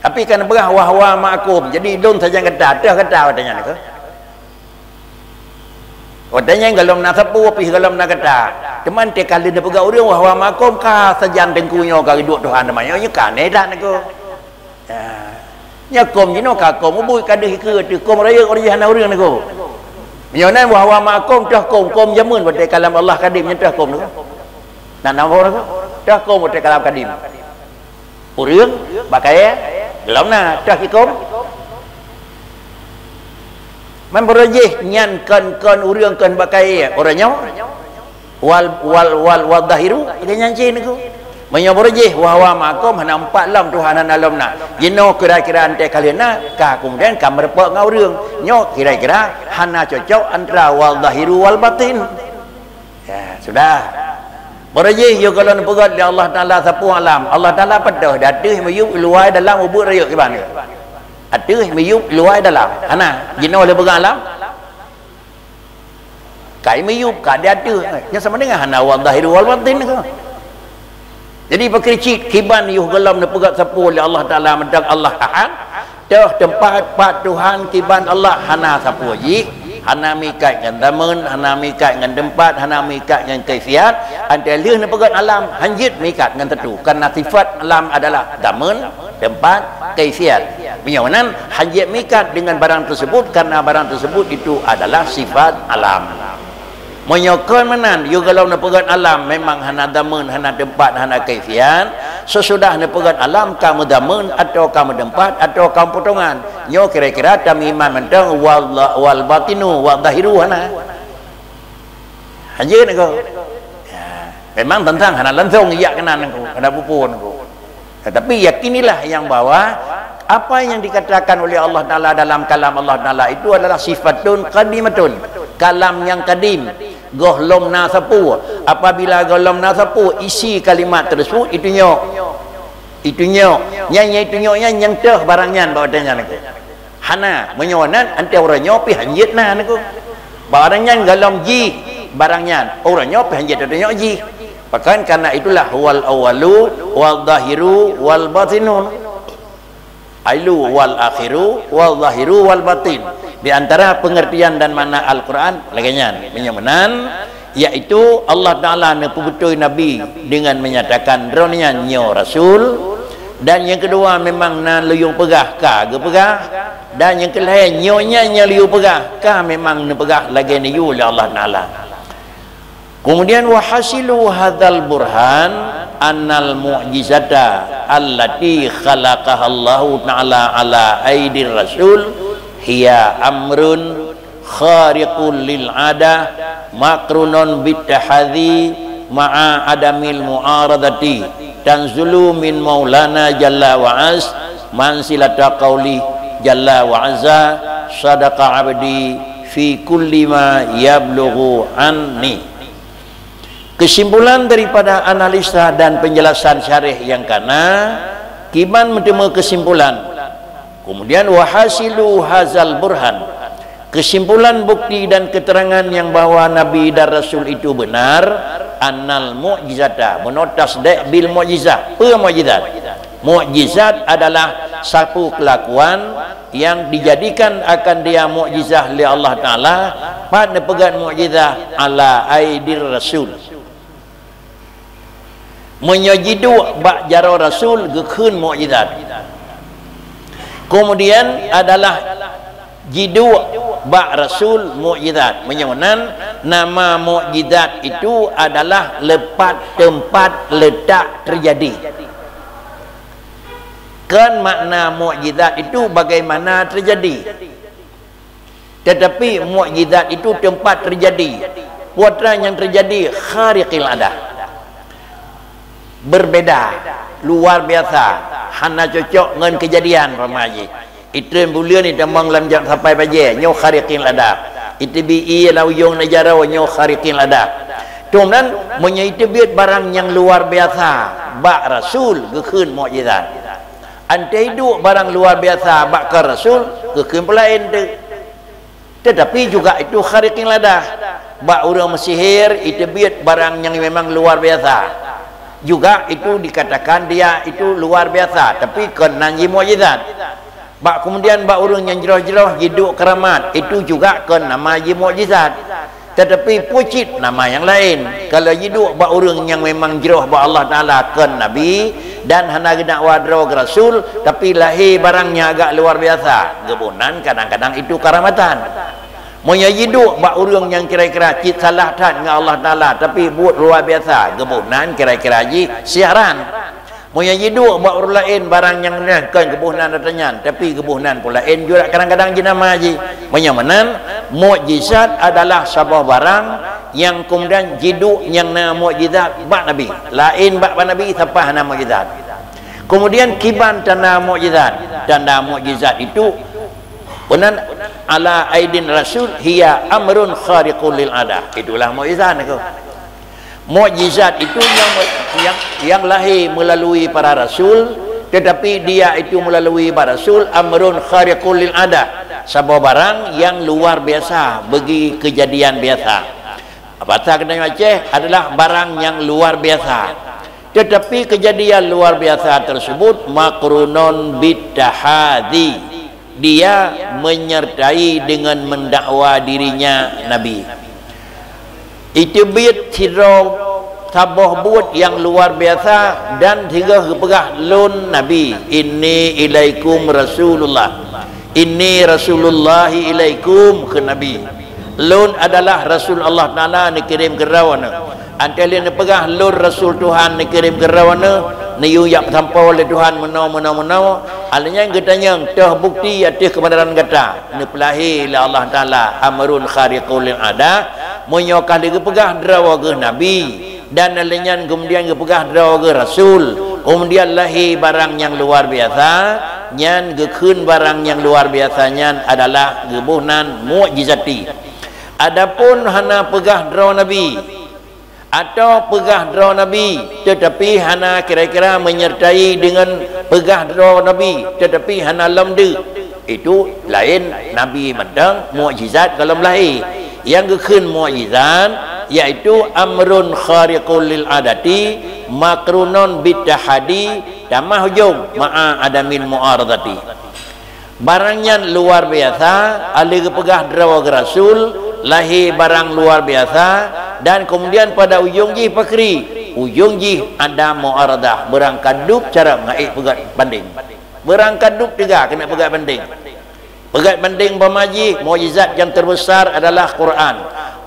tapi kan berah wahwa ma'akum jadi dong saja kata katanya nangko katanya kalau na sapu api kalau na kata teman te kali dia pegak urang wahwa ma'akum ka sajan dengkunyo ka duduk Tuhan namanya nya kan dah nangko nya kom jino ka kom ubui kadeh ke tu kom raya orihan urang nangko Menyonan wahwa ma'akum dah kom jamun pada kalam Allah kadim dah kom tu. Nak nama tu dah kom pada kalam kadim. Urang bakai dalam dah kikom. Man berajih nyan kan urang kan bakai orangnya wal dahiru dia nyanci niku. Menyoborjih wahwa ma'akum hana empat lam Tuhan hana lam nak jino kira-kira ante kalian ka kemudian kam repok ngau reung nyo kira-kira hana cocok antara wal zahiru wal batin ya sudah berjih yo kalau pegat di Allah taala sapu alam Allah taala pedah datih mayup luai dalam ubur rayuk kiban ke atuh mayup luai dalam hana jino le pegang alam kai mayup ka dia atuh nya sama dengan hana wal zahiru wal batin ke. Jadi berkericik kiban yuh gelam ne pegat sapu oleh Allah Taala mendak Allah Ahad dah tempat pat Tuhan kiban Allah hana sapu ji hana mikat dengan damen hana mikat dengan tempat hana mikat dengan kaifiat antara leuh ne pegat alam hanjit mikat dengan tentu karena sifat alam adalah damen tempat kaifiat menyawanan hanjit mikat dengan barang tersebut karena barang tersebut itu adalah sifat alam. Menyokon menan you kalau nak pegat alam memang hana damen hana tempat hana kaifiat sesudah nak pegat alam kamu damen atau kamu tempat atau kamu potongan nyo kira-kira tamiman mentang wal batinu wal zahiru hana hanje nako memang tentang hana langsung iya kenan nako ada pupun nako tetapi yakinilah yang bahwa apa yang dikatakan oleh Allah Taala dalam kalam Allah Taala itu adalah sifatun qadimatun kalam yang kadim gohlom nasapu apabila gohlom nasapu isi kalimat tersebut itu nyok nyanyi itu nyoknya yang teh barangnya bawadanya niku hana menyonan ante orang nyopi hanjit na niku barangnya golom ji barangnya orang nyopi hanjit itu nyok ji bahkan karena itulah wal awalu wal zahiru wal batinun ailu wal akhiru wal zahiru wal batin. Di antara pengertian dan makna Al-Quran laginya menyamanan yaitu Allah Taala nepubutui Nabi dengan menyatakan drone-nya nyo rasul dan yang kedua memang na luyung pegah ka ge pegah dan yang kelain nyonya liu pegah ka memang ne pegah lagi ni oleh Allah Taala. Kemudian wahasilu hadzal burhan annal mu'jizata allati khalaqaha Allah Taala ala aidir rasul hiya amrun khariqul lil ada makrunun bitahadhi ma'a adamil mu'aradati tanzulu min maulana jalla wa az mansilata qauli jalla wa azza sadaqa abdi fi kulli ma yablughu anni. Kesimpulan daripada analisa dan penjelasan syarih yang kana, kiban menemu kesimpulan. Kemudian wahasilu hazal burhan, kesimpulan bukti dan keterangan yang bahwa Nabi dan Rasul itu benar, annal mu'jizata menotas dek bil mu'jizah, apa mu'jizat? Mu'jizat adalah satu kelakuan yang dijadikan akan dia mu'jizah oleh Allah Ta'ala pada pegang mu'jizah ala aidir Rasul. Menyajidu bak jaro Rasul gekun mu'jizat. Kemudian adalah jidu bak Rasul mu'jizat. Menyawanan nama mu'jizat itu adalah lepat tempat letak terjadi. Kan makna mu'jizat itu bagaimana terjadi. Tetapi mu'jizat itu tempat terjadi. Putra yang terjadi khariqil adah, berbeda, luar biasa, hana cocok dengan kejadian remaji. Itu bulan ni tambang lam jam sampai baje nyo khariqin ladaq. Itu bi lawyong negara nyo khariqin ladaq. Kemudian menyitibit barang yang luar biasa, bak Rasul gekun mukjizat. Ante itu barang luar biasa bak ke Rasul gekun pelain tu. Tetapi juga itu khariqin ladaq. Bak orang Mesihir itu biat barang yang memang luar biasa. Juga itu dikatakan dia itu luar biasa, tapi kena mukjizat. Bak kemudian bak urang yang jeroh-jeroh hidup keramat, itu juga kena nama mukjizat. Tetapi pucit nama yang lain. Kalau hidup bak urang yang memang jeroh bak Allah Taala kena nabi dan hana gedak wadro Rasul, tapi lahir barangnya agak luar biasa. Gebunan kadang-kadang itu karamatan. Monya hidup bak urang yang kira-kira cit salah tak dengan Allah Taala tapi buat luar biasa, gebunan kira-kira ji siaran. Monya hidup bak urang lain barang yang kan gebunan datanya tapi gebunan pula lain juga kadang-kadang ji nama ji. Monya menan mukjizat adalah sebuah barang yang kemudian hidup yang nama mukjizat bak Nabi. Lain bak Nabi siapa nama mukjizat. Kemudian kiban tanda mukjizat. Tanda mukjizat itu benar ala aidin Rasul hiya amrun khariqul lil adah. Itulah mukjizat itu. Mukjizat itu yang lahir melalui para rasul, tetapi dia itu melalui para rasul amrun khariqul lil adah, sebuah barang yang luar biasa bagi kejadian biasa. Bahasa kena Aceh adalah barang yang luar biasa. Tetapi kejadian luar biasa tersebut makrunon bidahadi, dia menyertai dengan mendakwa dirinya Nabi. Itu bid siro tabah buat yang luar biasa dan tiga pegah lun Nabi. Inni ilaikum Rasulullah, inni Rasulullah ilaikum ke Nabi. Lun adalah Rasul Allah Ta'ala dikirim ke rawana. Antara ni pegah lun Rasul Tuhan dikirim ke rawana. Niu yang tanpa oleh Tuhan menau. Alanya yang katanya teh bukti atas kebenaran kata. Ni pelahi la Allah Taala amrun khariqul lil ada, menyokah dia pegah drawa ke Nabi dan alanya kemudian dia pegah drawa ke Rasul. Kemudian lahir barang yang luar biasa, nyan gekun barang yang luar biasanya adalah gebuhnan mukjizati. Adapun hana pegah drawa Nabi atau pegah draw Nabi tetapi hana kira-kira menyertai dengan pegah draw Nabi tetapi hana lamdu, itu lain. Nabi mendang mukjizat kalau lahir yang gekun mukjizat iaitu amrun khariqul lil adati makrunon bidahadi tamah hujung ma'a adamin mu'aradati. Barangnya luar biasa ali pegah draw Rasul, lahir barang luar biasa dan kemudian pada ujung ji pakri, ujung ji ada muaradah, berangkat duk cara mengaik pegat banding, berangkat duk juga kena pegat banding. Pegat banding pemaji mukjizat yang terbesar adalah Quran.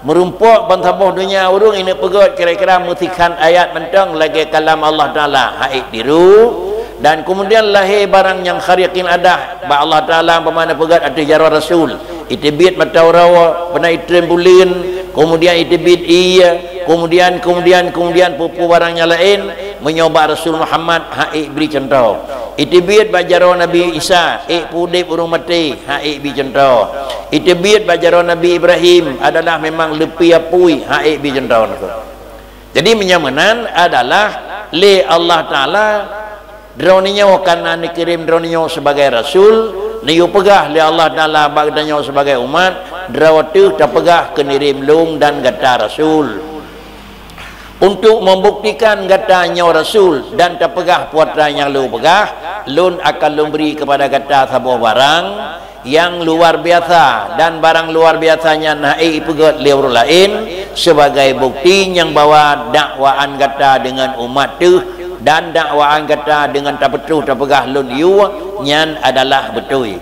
Merumpuk bantabuh dunia urung ini pegat kira-kira mutikan ayat mentang lagi kalam Allah Taala haik diru. Dan kemudian lahir barang yang khariqin adah ba Allah Taala pemana pegat atas jaran Rasul. Itibit mata rawa pernah itrembulin, kemudian itibit iya, kemudian pupu barangnya lain menyoba Rasul Muhammad haik beri contoh. Itibit bajaro Nabi Isa pudip urung mati haik beri contoh. Itibit bajaro Nabi Ibrahim adalah memang lepi apui haik beri contoh. Jadi menyamanan adalah li Allah Ta'ala droninya karena dikirim droninya sebagai rasul, niu pegah li Allah Ta'ala bagdanya sebagai umat, drawatu tak pegah kenirim lung dan gata rasul. Untuk membuktikan gatanya rasul dan tak pegah puatra yang lu pegah, lun akan memberi kepada gata sebuah barang yang luar biasa, dan barang luar biasanya naik pegat liur lain sebagai bukti yang bawa dakwaan kata dengan umat tu, dan dakwaan kata dengan tak betul tak pegah lun yu nyan adalah betul.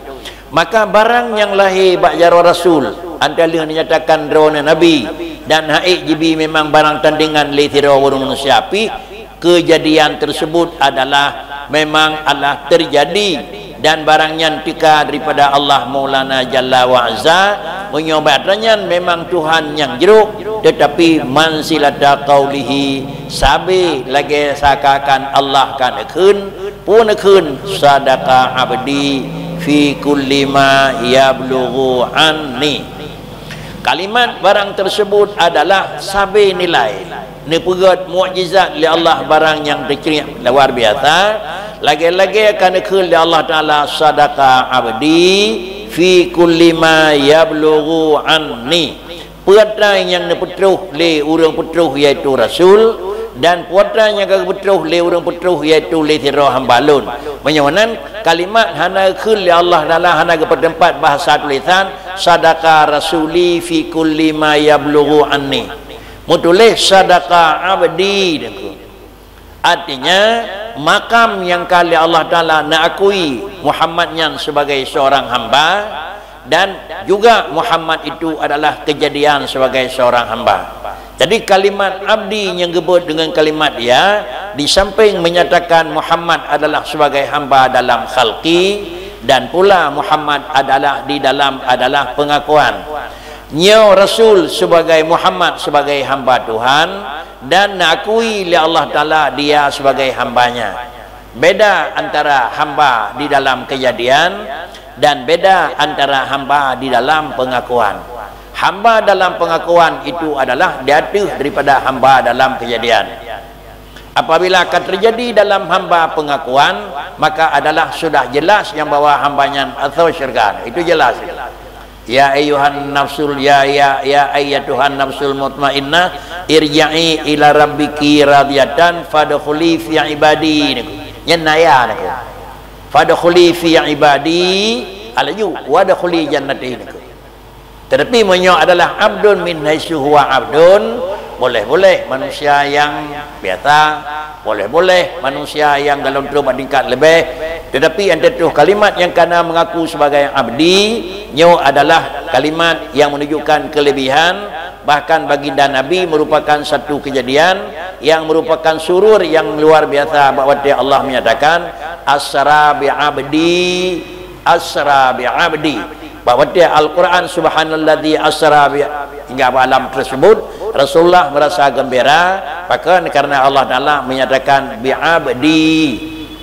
Maka barang yang lahir ba'jaro rasul antara dinyatakan drone nabi dan naik jibi memang barang tandingan li tira manusia api, kejadian tersebut adalah memang Allah terjadi, dan barangnya tika daripada Allah Maulana Jalla wa Azza menyobatnya memang Tuhan yang jeruk, tetapi mansilata qaulihi sabi lagi sakakan Allah kan ekun pun ekun sadaqah abdi fi kulli ma yablughu anni. Kalimat barang tersebut adalah sabi nilai ni pegat mukjizat li Allah, barang yang terceriak luar biasa. Lagi-lagi akan dikul di Allah Ta'ala sadaqah abdi fi kulli ma yablughu anni. Putra yang nepetruh li urang petruh iaitu rasul, dan putra yang kepetruh li urang petruh iaitu li tira hambalun. Menyawanan kalimat hana kul li Allah Ta'ala hana kepertempat bahasa tulisan sadaqah rasuli fi kulli ma yablughu anni. Mutulih sadaqah abdi. Artinya makam yang kali Allah Ta'ala nak akui Muhammadnya sebagai seorang hamba, dan juga Muhammad itu adalah kejadian sebagai seorang hamba. Jadi kalimat abdi yang gebut dengan kalimat dia, di samping menyatakan Muhammad adalah sebagai hamba dalam khalqi, dan pula Muhammad adalah di dalam adalah pengakuan nyo rasul sebagai Muhammad sebagai hamba Tuhan, dan nakui oleh Allah Ta'ala dia sebagai hambanya. Beda antara hamba di dalam kejadian dan beda antara hamba di dalam pengakuan. Hamba dalam pengakuan itu adalah diatur daripada hamba dalam kejadian. Apabila akan terjadi dalam hamba pengakuan, maka adalah sudah jelas yang bawa hambanya atau syurga. Itu jelas. Ya ayyuhan nafsul ya ayyatuhan nafsul mutmainnah irja'i ila rabbiki radiyatan fadkhuli fi ibadi. Nyanaya niku. Fadkhuli fi ibadi alaju wadkhuli jannati niku. Tetapi menyo adalah abdun min haitsu huwa abdun, boleh-boleh manusia yang biasa, boleh-boleh manusia yang dalam tingkat lebih, tetapi antara itu kalimat yang kena mengaku sebagai abdi nyo adalah kalimat yang menunjukkan kelebihan. Bahkan baginda Nabi merupakan satu kejadian yang merupakan surur yang luar biasa, bahwa Allah menyatakan asra bi abdi, asra bi abdi, bahwa Al-Quran subhanalladzi asra bi, hingga alam tersebut Rasulullah merasa gembira, bahkan karena Allah Ta'ala menyatakan bi abdi.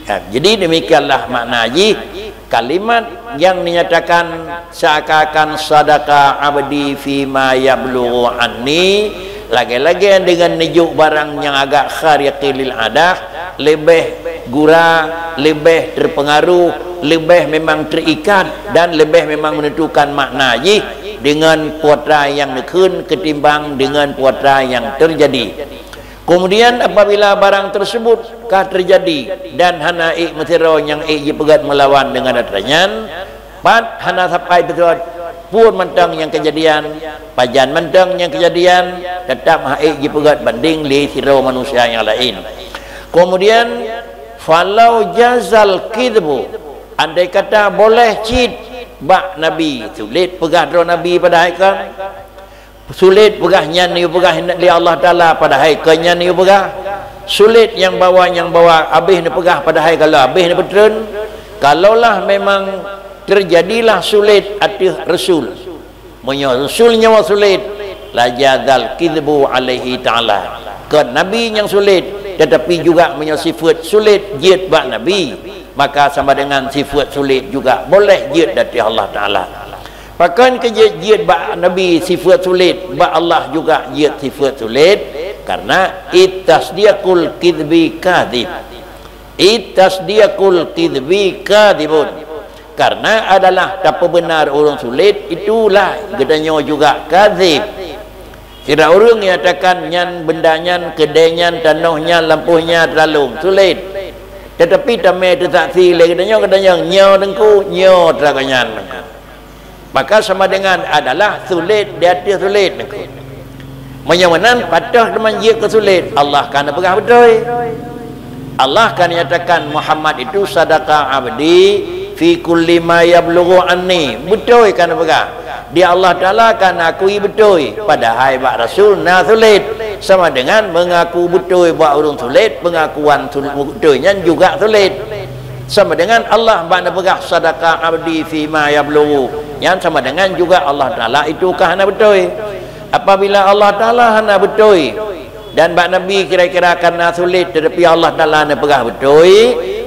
Ya, jadi demikianlah makna haji kalimat yang dinyatakan seakan-akan sadaqah abdi fi ma yablughu anni, lagi-lagi dengan nijuk barang yang agak khariqil adah, lebih gura, lebih terpengaruh, lebih memang terikat, dan lebih memang menentukan makna haji dengan putra yang nekun ketimbang dengan putra yang terjadi. Kemudian apabila barang tersebut kah terjadi dan hana mesiro yang pegat melawan dengan datranyan, pat hana sampai betul pun mentang yang kejadian, pajan mentang yang kejadian, tetap pegat banding li siro manusia yang lain. Kemudian falau jazal kidbu, andai kata boleh cheat bak Nabi, sulit pegah dro Nabi pada haikan, sulit pegahnya ni pegah li Allah Ta'ala pada haikannya ni pegah, sulit yang bawa habis ni pegah pada hai kalau habis ni betul. Kalaulah memang terjadilah sulit atas rasul, rasulnya sulit, la jadzal kidbu alaihi ta'ala, ke nabi yang sulit, tetapi juga sifat sulit jid bak nabi, maka sama dengan sifat sulit juga boleh jid dari Allah Ta'ala. Bahkan kejadian bak Nabi sifat sulit, bak Allah juga jid sifat sulit, Karena itasdiaqul kidbi kadhib. Itasdiaqul kidbi kadhibun. Karena adalah tak benar orang sulit, itulah gedanya juga kadhib. Kira orang yang katakan nyan bendanya, kedainya, tanahnya, lampunya terlalu sulit. Tetapi tamai itu tak silih gedanya nyo dengku, nyo terakanyan. Maka sama dengan adalah sulit, dia sulit dengku. Menyamanan patah dengan dia kesulit, Allah kan pegah betul. Allah kan nyatakan Muhammad itu sadaqah abdi fi kulli ma yablughu anni. Betul kan pegah. Dia Allah Ta'ala kan akui betul. Padahal bak Rasul na sulit. Sama dengan mengaku betul buat orang sulit, pengakuan betulnya juga sulit. Sama dengan Allah bak pegah sadaqah abdi fi ma yablughu. Yang sama dengan juga Allah Ta'ala itu kahana betul. Apabila Allah Ta'ala hana betul dan bak Nabi kira-kira karena sulit tetapi Allah Ta'ala hana pegah betul,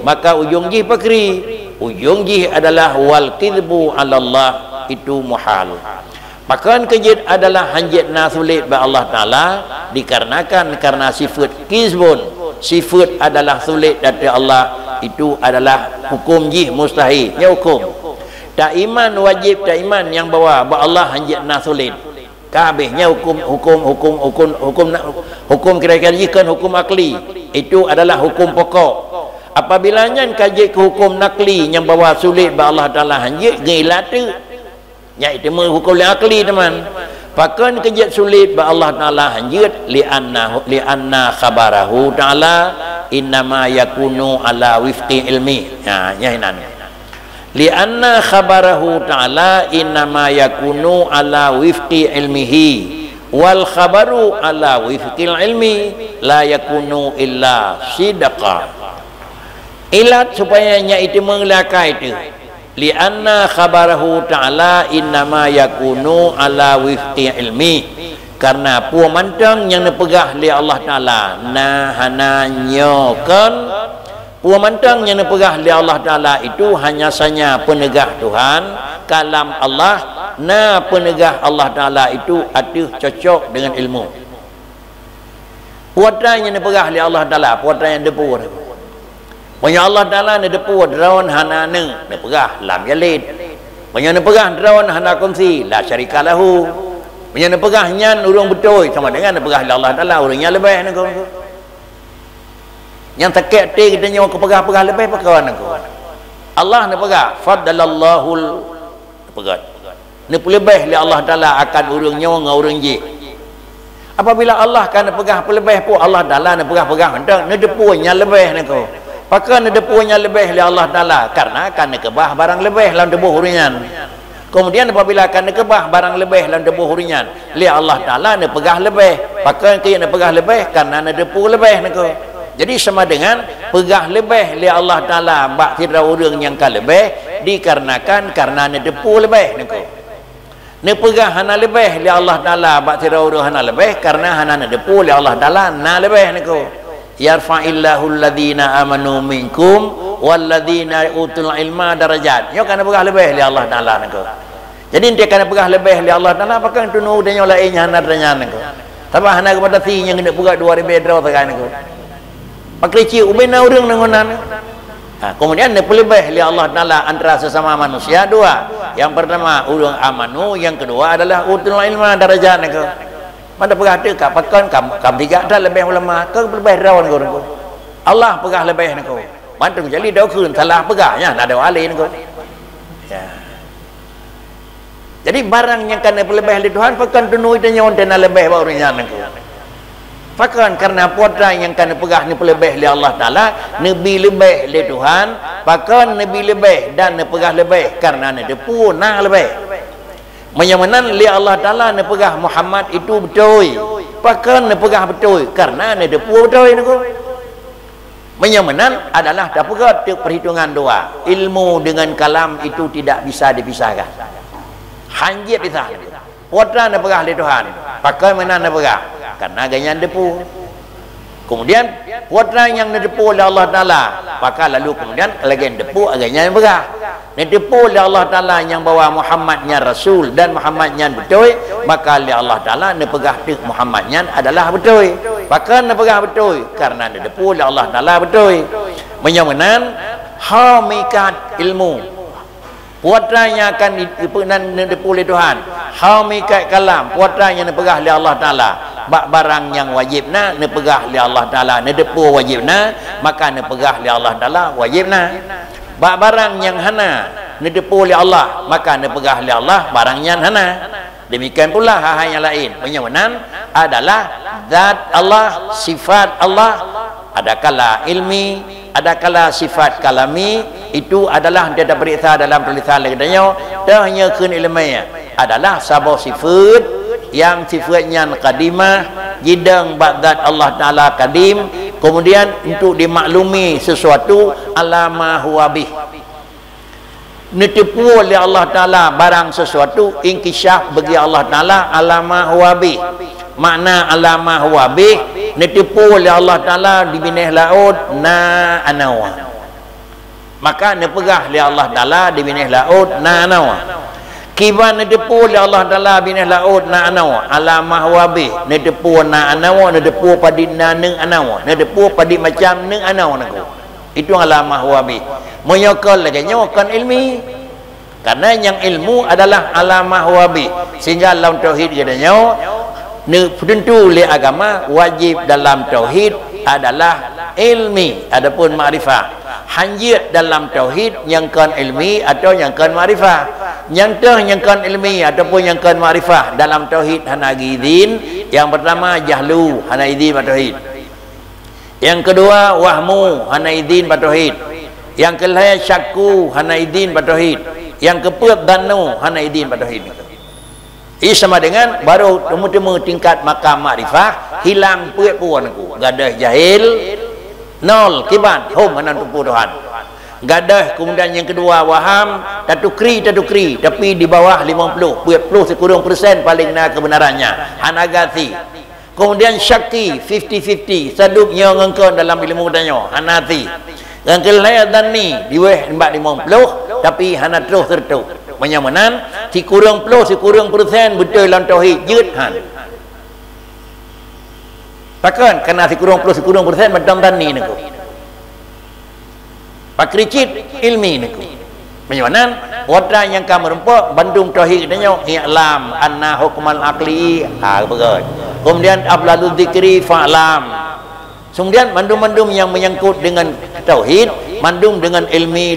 maka ujung jih pakri, ujung jih adalah wal kidbu ala Allah, itu muhal. Maka kejid adalah hanjit na sulit bak Allah Ta'ala dikarenakan karena sifat kizbun, sifat adalah sulit dari Allah, itu adalah hukum jih mustahil, ya hukum. Tak iman wajib, tak iman yang bawa bak Allah hanjit na sulit. Kabehnya hukum kira-kira jikan hukum akli, itu adalah hukum pokok. Apabila nyan kaji ke hukum nakli yang bawa sulit ba Allah Taala hanjit gila tu, iaitu hukum akli teman. Pakan kejat sulit ba Allah Taala hanjit li anna khabarahu taala innama yakunu ala wifqi ilmi. Ha nyahinan. Lianna khabarahu ta'ala innama yakunu ala wifqi ilmihi wal khabaru ala wifqil ilmi la yakunu illa sidqa. Ilat supaya nya itu mengelaka itu. Lianna khabarahu ta'ala innama yakunu ala wifqi ilmi. Karena puan mantang yang nepegah li Allah Ta'ala nah hana nyokan Pemantang yang nepegah oleh Allah Ta'ala itu hanya saja penegah Tuhan, kalam Allah, na penegah Allah Ta'ala itu ada cocok dengan ilmu. Puatan yang nepegah oleh Allah Ta'ala, puatan yang depur. Punya Allah Ta'ala ni depur, drawan hana neng, nepegah, lam yalid. Punya nepegah, drawan hana kumsi, la syarika lahu. Punya nepegah, nyan, urung betul, sama dengan nepegah oleh Allah Ta'ala, urungnya lebih. Yang tekek ti kita nyawa kepegah-pegah lebih perkawan aku. Allah nak pegah faddalallahu pegat. Ni lebih li Allah Taala akan urang nyawa ngau urang ji. Apabila Allah kan pegah lebih pun Allah Taala nak pegah-pegah hendak ni depunya lebih nako. Pakai ni depunya lebih li Allah Taala karena kan kebah barang lebih lawan debuh uringan. Kemudian apabila akan kebah barang lebih lawan debuh uringan, li Allah Taala nak pegah lebih. Pakai ke nak pegah lebih karena nak depu lebih nako. Jadi sama dengan pegah lebih li Allah Ta'ala bak tira orang yang kan lebih dikarenakan karena ni depu lebih niko. Ni pegah hana lebih li Allah Ta'ala bak tira orang hana lebih karena hana ni depu li Allah Ta'ala na lebih niko. Yarfa'illahu alladhina amanu minkum walladhina utul ilma darajat. Yo kan pegah lebih li Allah Ta'ala niko. Jadi dia kan pegah lebih li Allah Ta'ala pakai tunu dia lain hana tanya niko. Tapi hana kepada si yang kena pegah 2000 draw tekan niko. Pakai cium bina orang nengonan. Kemudian dia lebih li Allah Taala antara sesama manusia dua. Yang pertama orang amanu, yang kedua adalah utul ilma darajat niko. Mana perhati kak pakan kam tiga dah lebih ulama, ke lebih rawan ko. Allah pegah lebih niko. Mantung jadi dah kun salah pegahnya ada wali niko. Ya. Jadi barang yang kan lebih li Tuhan pakan tunu itu nyon dan lebih barunya niko. Pakan karena putra yang kan pegah ni lebih li Allah Ta'ala, Nabi lebih li Tuhan, pakan Nabi lebih dan pegah lebih karena ni depu nah lebih. Menyamanan li Allah Ta'ala ni pegah Muhammad itu betul. Pakan ni pegah betul karena ni depu betul ni ko. Menyamanan adalah tak pegah perhitungan dua. Ilmu dengan kalam itu tidak bisa dipisahkan. Hanjit pisah. Putra ni pegah li Tuhan, pakan mana ni pegah? Karena ganyan depu. Kemudian putra yang depu oleh Allah Ta'ala, maka lalu kemudian lagi depu agaknya yang pegah. Depu oleh Allah Ta'ala yang bawa Muhammadnya Rasul dan Muhammadnya betul, maka oleh Allah Ta'ala pegah Muhammadnya adalah betul. Pakan nak pegah betul karena dia depu oleh Allah Taala betul. Menyamanan hamikat ilmu. Puatranya akan depu oleh Tuhan. Hamikat kalam, puatranya nak pegah oleh Allah Taala. Bak barang yang wajibna nak pegah oleh Allah Taala, nak depu wajibna, maka nak pegah oleh Allah Taala wajibna. Bak barang yang hana nak depu oleh Allah, maka nak pegah oleh Allah barangnya hana. Demikian pula hal-hal yang lain. Menyamanan adalah zat Allah, sifat Allah. Adakala ilmi, adakala sifat kalami, itu adalah dia dah periksa dalam tulisan katanya dah hanya kun ilmiah adalah sabah sifat yang sifatnya qadimah, jidang zat Allah Taala kadim, kemudian untuk dimaklumi sesuatu alama huwa bih, ditipu oleh Allah Ta'ala barang sesuatu, inkishaf bagi Allah Ta'ala alama huwabi. Makna alama huwabi, ditipu oleh Allah Ta'ala di binih laut na anawa, maka nepegah oleh Allah Ta'ala di binih laut na anawa. Kiban ditipu oleh Allah Ta'ala binih laut na anawa alama huwabi, ditipu na anawa, ditipu padi na neng anawa, ditipu padi macam neng anawa naku. Itu alama huwabi. Menyokol lagi nyokan ilmi, karena yang ilmu adalah alama huwabi. Sehingga dalam tauhid katanya tentu oleh agama wajib dalam tauhid adalah ilmi adapun ma'rifah. Hanjit dalam tauhid yang kan ilmi atau yang kan ma'rifah. Yang teh yang kan ilmi ataupun yang kan ma'rifah dalam tauhid hana izin. Yang pertama jahlu hana izin tauhid. Yang kedua wahmu hana izin tauhid. Yang kelaya syakku hana idin tauhid. Yang keempat danu hana idin tauhid. Ini sama dengan baru temu-temu tingkat makam makrifah, hilang puan aku. Gadah jahil nol kiban hum hanan tupu Tuhan. Gadah kemudian yang kedua waham tatukri tapi di bawah 50 sekurang persen paling na kebenarannya hanagati. Kemudian syaki 50-50 sadupnya ngengkon dalam ilmu tanya hanati. Yang kelaya dan ni diweh 50 tapi hana terus tertuk menyamanan si kurang persen betul dalam tauhid judhan takkan kena si kurang persen macam dan ni niku pakricit ilmi niku menyamanan wata yang kamu rempok Bandung tauhid katanya i'lam anna hukmal aqli betul. Kemudian ablalu dzikri fa'lam. Kemudian mandum-mandum yang menyangkut dengan tauhid, mandum dengan ilmi.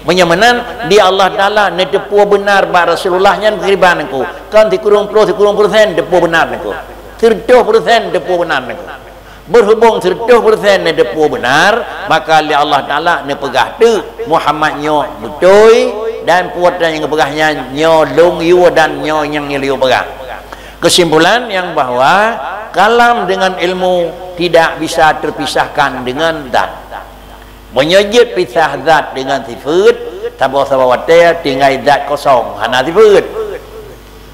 Menyamanan di Allah Ta'ala netepu benar ba Rasulullahnya keriban aku. Kan dikurung persen depu benar aku. 30% depu benar aku. Berhubung 30% depu benar, maka li Allah Ta'ala nepegah tu Muhammadnya betul dan puatan yang pegahnya nyo long yu dan nyo yang liu pegah. Kesimpulan yang bahwa kalam dengan ilmu tidak bisa terpisahkan dengan zat. Menyejut pisah zat dengan sifat, sabah wataya tinggal zat kosong hana sifat.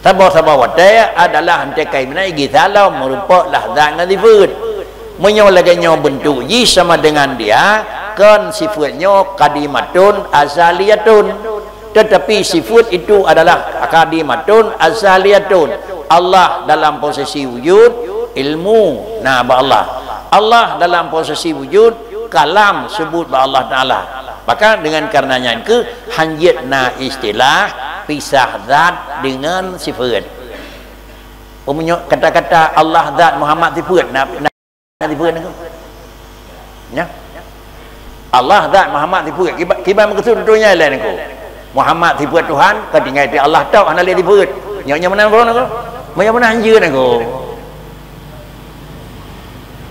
Sabah wataya adalah hantakai menaiki salam merupakan zat dengan sifat. Menyolaganya bentuk ji sama dengan dia, kan sifatnya kadimatun azaliyatun. Tetapi sifat itu adalah kadimatun azaliyatun. Allah dalam posisi wujud ilmu nah ba Allah. Allah dalam posisi wujud kalam sebut ba Allah Taala. Maka dengan karenanya ke hanjitna istilah pisah zat dengan sifat. Pemunyo kata-kata Allah zat Muhammad sifat nak sifat itu. Ya. Allah zat Muhammad sifat kiban maksud tentunya lain aku. Muhammad sifat Tuhan ketinggal di Allah tahu ana lihat sifat. Nyonya mana pun aku. Mana anjir aku.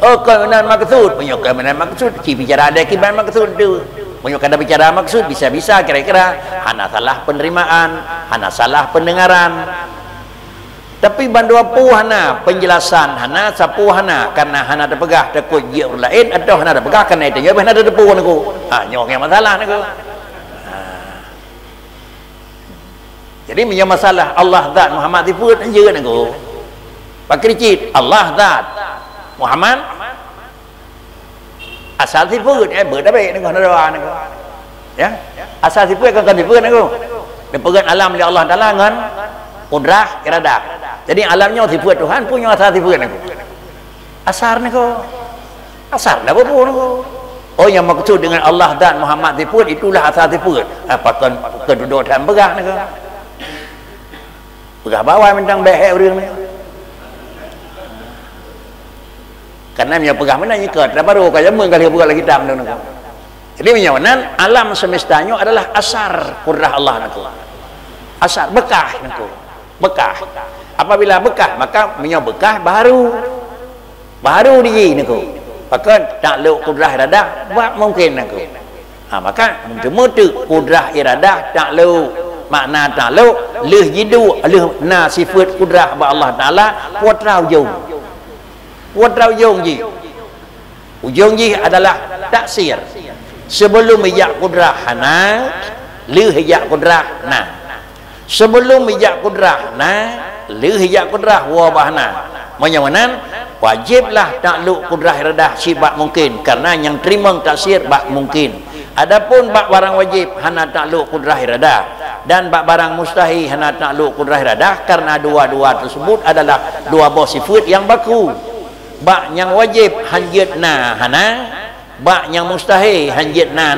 Oh kebenaran maksud, punya kebenaran maksud. Bicara ada kiban maksud tu. Punya kada bicara maksud bisa-bisa kira-kira hana salah penerimaan, hana salah pendengaran. Tapi bandu apa hana penjelasan hana sapu hana karena hana ada pegah takut dia lain atau hana ada pegah karena itu hana ada depu aku. Nyok yang masalah aku. Jadi punya masalah Allah zat Muhammad sifat aja aku. Pakricit Allah zat Muhammad asal sifat berdabe dengan doa aku. Ya, asal sifat kan sifat aku. Dipegang alam oleh Allah Taala dengan kudrah iradah. Jadi alamnya sifat Tuhan punya asal sifat aku. Asar ni ko. Asar dah apa pun ko. Oh yang maksud dengan Allah dan Muhammad itu pun itulah asal itu pun. Apakah keduduk dan begah ni ko. Begah bawah mentang behek orang ni. Karena punya pegah mana nyikat. Dah baru kaya mun kali buka lagi tam tu ko. Jadi menyawanan alam semestanya adalah asar qurrah Allah nak. Asar bekah nak. Bekah. Apabila bekah maka punya bekah baru diri nak. Maka takluk qudrah iradah buat mungkin nak. Maka mutu qudrah iradah takluk makna takluk leh jidu leh na sifat qudrah ba Allah Taala putrau jung. Putrau jung ji. Ujung ji adalah taksir. Sebelum ijak kudrah hana li hijak kudrah na. Sebelum ijak kudrah na li hijak kudrah wa bahna. Menyawanan wajiblah takluk kudrah iradah sifat mungkin karena yang terima taksir bak mungkin. Adapun bak barang wajib hana takluk kudrah iradah dan bak barang mustahil hana takluk kudrah iradah karena dua-dua tersebut adalah dua buah sifat yang baku. Bak yang wajib hanjit na hana, bak yang mustahil hanjit na.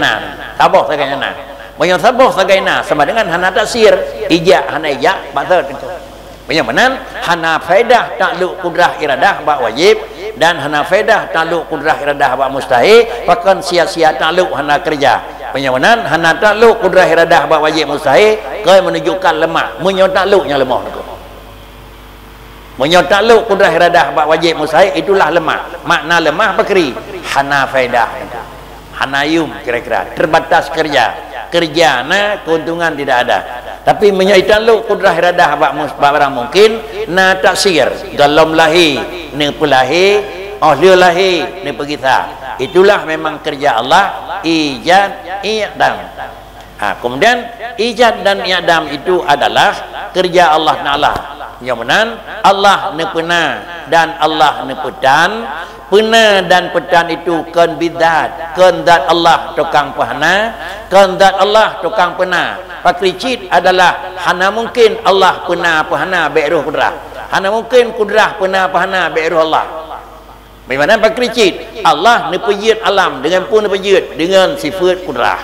Tabah sagainya na. Banyak tabah sagainya sama dengan hana taksir, ijak hana ijak batal itu. Banyak mana hana faedah takluk kudrah iradah bak wajib dan hana faedah takluk kudrah iradah bak mustahil, bahkan sia-sia takluk hana kerja. Banyak mana hana takluk kudrah iradah bak wajib mustahil, kau menunjukkan lemah, menyo takluknya lemah itu. Menyotakluk kudrah iradah bak wajib mustahil itulah lemah. Makna lemah bakri hana faedah. Hanayum kira-kira terbatas kerja na keuntungan tidak ada. Tapi menyotakluk kudrah iradah bak barang mungkin na taksir dalam lahi ni pelahi ahli lahi ni pegita. Itulah memang kerja Allah ijad i'dam. Kemudian ijad dan i'dam itu adalah kerja Allah Taala. Yang menan Allah ne pena dan Allah ne pedan. Pena dan pedan itu kan bidat, kan zat Allah tukang pahana, kan zat Allah tukang pena. Pakricit adalah hana mungkin Allah pena pahana be roh kudrah. Hana mungkin kudrah pena pahana be roh Allah. Bagaimana pakricit? Allah ne pejit alam dengan pun ne pejit dengan sifat kudrah.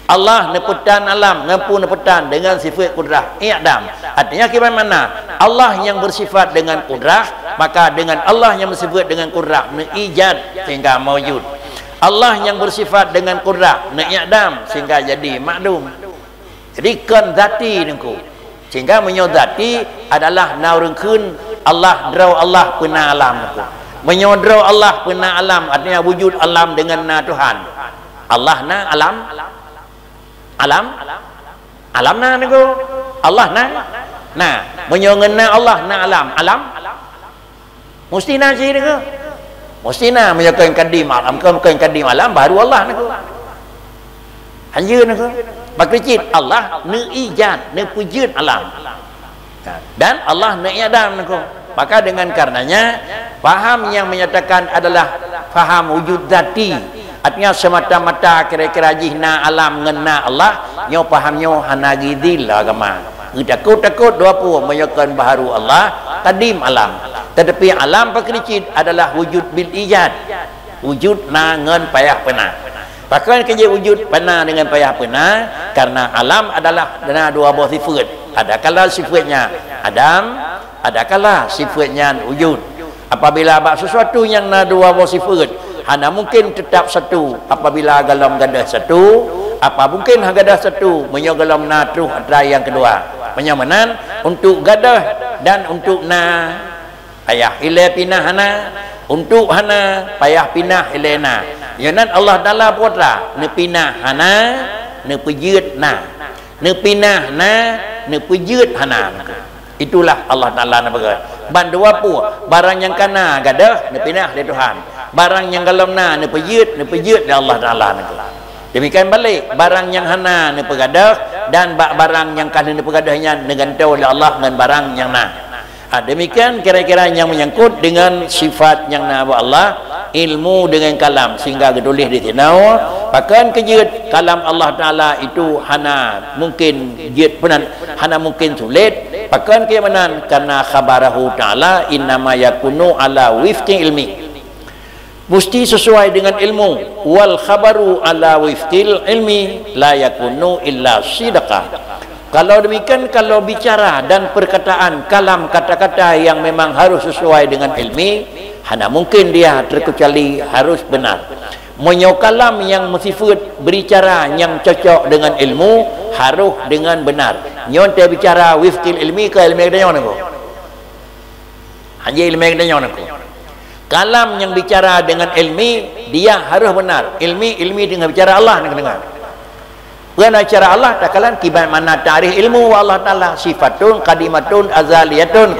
Allah nepetan alam ngampu nepetan dengan sifat kudrah i'dam. Artinya bagaimana? Allah yang bersifat dengan kudrah, maka dengan Allah yang bersifat dengan kudrah neijad sehingga maujud. Allah yang bersifat dengan kudrah ne'idam sehingga jadi makdum. Jadi kan zati nengku. Sehingga menyodati adalah naurengkeun Allah draw Allah pena alam nengku. Menyodraw Allah pena alam artinya wujud alam dengan na Tuhan. Allah na alam na niku Allah na menyongena Allah na alam mesti na sih niku mesti na menyakan kadim alam kan kadim alam baru Allah niku hanya niku makricit Allah ne ijad ne pujud alam dan Allah ne i'dam niku. Maka dengan karenanya faham yang menyatakan adalah faham wujud zati. Artinya semata-mata kira-kira jihna alam ngena Allah nyo pahamnyo hana gidil agama. Takut-takut dua pun menyakan baharu Allah kadim alam. Tetapi alam pakricit adalah wujud bil ijad. Wujud na ngan payah pena. Bahkan kerja wujud pena dengan payah pena karena alam adalah dana dua buah sifat. Ada kala sifatnya Adam, ada kala sifatnya wujud. Apabila bab sesuatu yang na dua buah sifat hana mungkin tetap satu apabila galam gadah satu apa mungkin gadah satu menyogalam na terus ada yang kedua menyamanan untuk gadah dan untuk na payah ile pinah hana untuk hana payah pinah ilena yanan Allah Taala putra ne pinah hana ne pejut na ne pinah na ne pejut hana itulah Allah Taala na bagai bandu apa barang yang kana gadah ne pinah dari Tuhan barang yang galam na ne pejut dari Allah Taala niku. Demikian balik barang yang hana ne pegadah dan barang yang kana ne pegadahnya dengan oleh Allah dengan barang yang na. Demikian kira-kira yang menyangkut dengan sifat yang na Allah, ilmu dengan kalam sehingga ditulis di sini Pakan kejut kalam Allah Ta'ala itu hana mungkin jut penan, hana mungkin sulit. Pakan ke manan karena khabarahu Ta'ala innama yakunu ala wifqi ilmi. Mesti sesuai dengan ilmu. Wal khabaru ala wifqil ilmi la yakunu illa sidaqah. Kalau demikian, kalau bicara dan perkataan kalam kata-kata yang memang harus sesuai dengan ilmi, hana mungkin dia terkecuali harus benar. Menyo kalam yang mensifat berbicara yang cocok dengan ilmu harus dengan benar. Nyon te bicara wifqil ilmi ke ilmi kedanya nako. Hanya ilmi kedanya nako. Kalam yang bicara dengan ilmi dia harus benar. Ilmi dengan bicara Allah nak dengar. Bukan bicara Allah takalan kibat mana tarikh ilmu wa Allah Taala sifatun qadimatun azaliyatun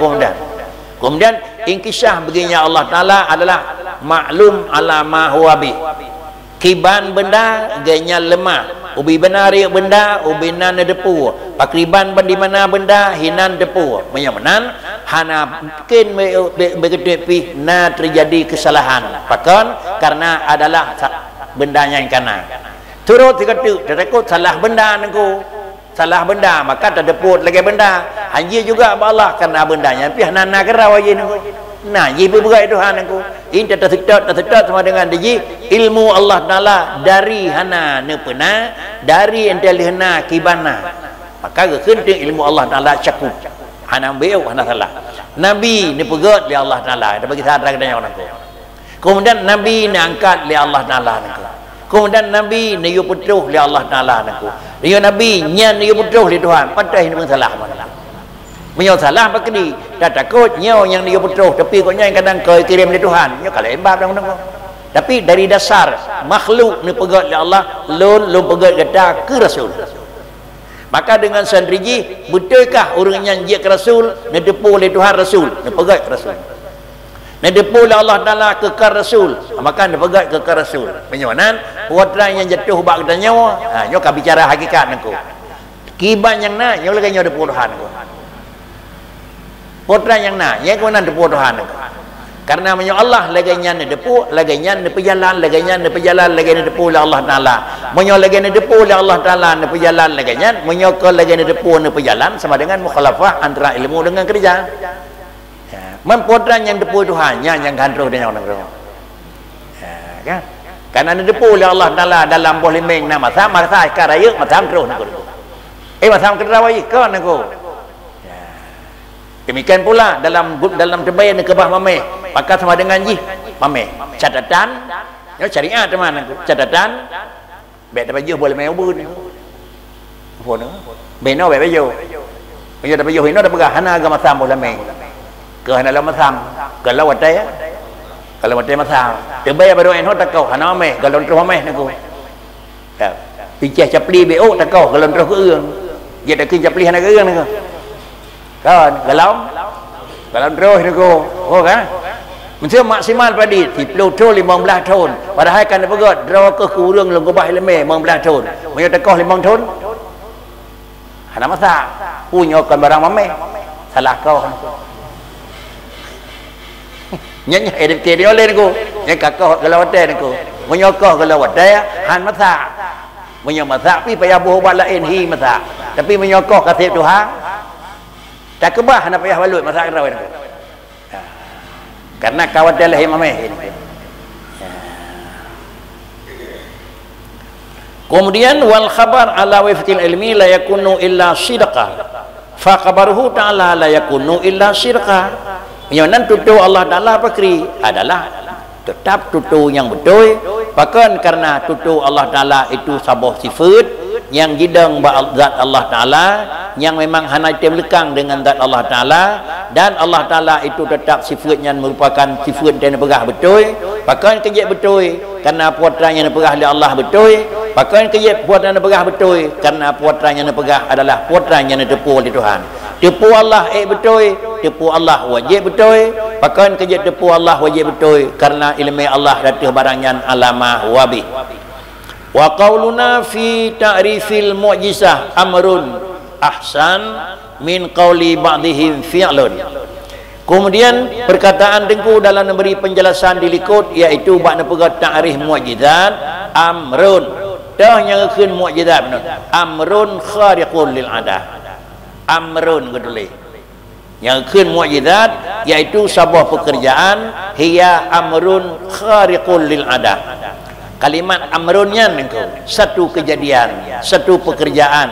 kemudian inkisah begini Allah Taala adalah maklum ala ma huwa bi. Kiban benda ganya lemah. Ubi benari benda ubinan depu. Pakriban di mana benda hinan depu. Menyamanan hana mungkin begitu pi na terjadi kesalahan. Pakan karena adalah bendanya yang kanan. Turut dikata takut salah benda nengku. Salah benda maka tak deput lagi benda. Haji juga Allah karena bendanya pi nana kerau aje nengku. Nah, ji berai Tuhan nengku. Ini tak sedap sama dengan ji ilmu Allah Taala dari hana nepena, dari enteli hana kibana. Maka kekenting ilmu Allah Taala cakup. Hana beu hana salah. Nabi ni pegat li Allah Taala, ada bagi sadar kedanya nengku. Kemudian Nabi ni angkat li Allah Taala nengku. Kemudian Nabi ni yu putruh li Allah Taala nengku. Dia Nabi nyan yu putruh li Tuhan. Padahal ini salah mana. Menyo salah pakdi tak takut nyo yang dia putruh tapi kau yang kadang kau kirim dari Tuhan nyo kalau embab dah undang. Tapi dari dasar makhluk ni pegat oleh Allah lun pegat kata ke Rasul. Maka dengan sandriji betulkah orang yang dia ke Rasul ni depu oleh Tuhan Rasul ni pegat ke Rasul. Ni depu oleh Allah Taala ke Rasul maka ni pegat ke Rasul. Penyonan putra yang jatuh bak kata nyo nyo ka bicara hakikat nengku. Kiban yang na nyo lagi nyo depu Tuhan nengku. Putra yang na, yang kemudian depu Tuhan. Karena menyo Allah lagi nyan depu, lagi nyan pejalan, lagi nyan pejalan, lagi depu oleh Allah Taala. Menyo lagi depu oleh Allah Taala pejalan lagi nyan, menyo ke lagi depu pejalan sama dengan mukhalafah antara ilmu dengan kerja. Memputra yang depu Tuhan, yang gandro dengan orang. Kan? Karena depu oleh Allah Taala dalam boleh meng nama sama saya karaya macam terus nak. Macam kerawai ke nak. Demikian pula dalam terbayan kebah mameh maka sama dengan ji mameh catatan yo syariat teman catatan bet baju boleh mai ubun phone beno bet baju baju dah baju hino dah pegah hana agama sam boleh mai ke hana lama sam kalau watai masam terbayan baru eno takau hana mameh kalau terus mameh naku picah capli beo takau kalau terus ke eung dia dak kin capli hana ke eung naku kan galau terus niku kan mesti maksimal padi 10 tahun 15 tahun padahal kan pegot draw ke kurang lengkobah leme 15 tahun menyo tekoh 5 tahun ana masa punyo kan barang mame salah kau nyanyi edit ke oleh niku nya kakau galau wate niku menyo kau galau wate han masa menyo masa pi payah boh lain hi masa tapi menyo kau kasih Tuhan tak kebah nak payah balut masak kerau ni. Karena kawan dia lahir mameh ini. Kemudian wal khabar ala wifqil ilmi la yakunu illa sidqah. Fa khabaruhu ta'ala la yakunu illa sidqah. Yang tutu Allah Taala pakri adalah tetap tutu yang betul. Bahkan karena tutu Allah Taala itu sebuah sifat yang jidang zat Allah Taala yang memang hana lekang dengan zat Allah Taala dan Allah Taala itu tetap sifatnya merupakan sifat yang pegah betul bahkan kejap betul karena putranya yang pegah oleh Allah betul bahkan kejap putranya pegah betul karena putranya yang pegah adalah putranya yang depu oleh Tuhan depu Allah betul depu Allah wajib betul bahkan kejap depu Allah wajib betul karena ilmu Allah datang barangnya alamah wabi wa qauluna fi ta'rifil mu'jizah amrun ahsan min qauli ba'dihim fi'lun. Kemudian perkataan dengku dalam memberi penjelasan di likut iaitu bab pegat ta'rif mu'jizat amrun dah yang keun mukjizat amrun khariqun lil adah. Amrun gedulih yang keun mukjizat iaitu sebuah pekerjaan hiya amrun khariqun lil adah. Kalimat amrunnya engkau satu kejadian, satu pekerjaan.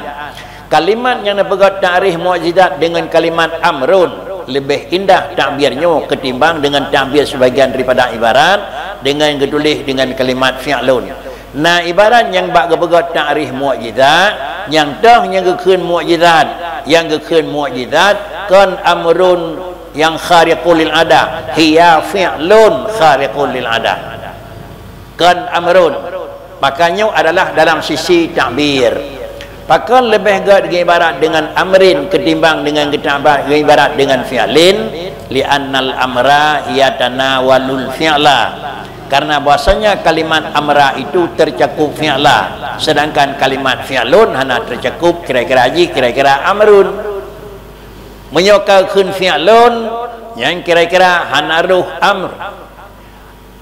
Kalimat yang dipegat ta'rif mukjizat dengan kalimat amrun lebih indah takbirnya ketimbang dengan takbir sebagian daripada ibarat dengan gedulih dengan kalimat fi'lun. Nah ibarat yang bak gebegat ta'rif mukjizat yang dah yang gekeun mukjizat, yang gekeun mukjizat kan amrun yang khariqul lil ada, hiya fi'lun khariqul lil ada. Kan amrun makanya adalah dalam sisi takbir. Maka lebih gad ibarat dengan amrin ketimbang dengan ibarat dengan fi'lin li'annal amra yatanawalul fi'la. Karena bahasanya kalimat amra itu tercakup fi'la, sedangkan kalimat fi'lun hanya tercakup kira-kira haji kira-kira amrun. Menyokalkan fi'lun yang kira-kira hanya ruh amr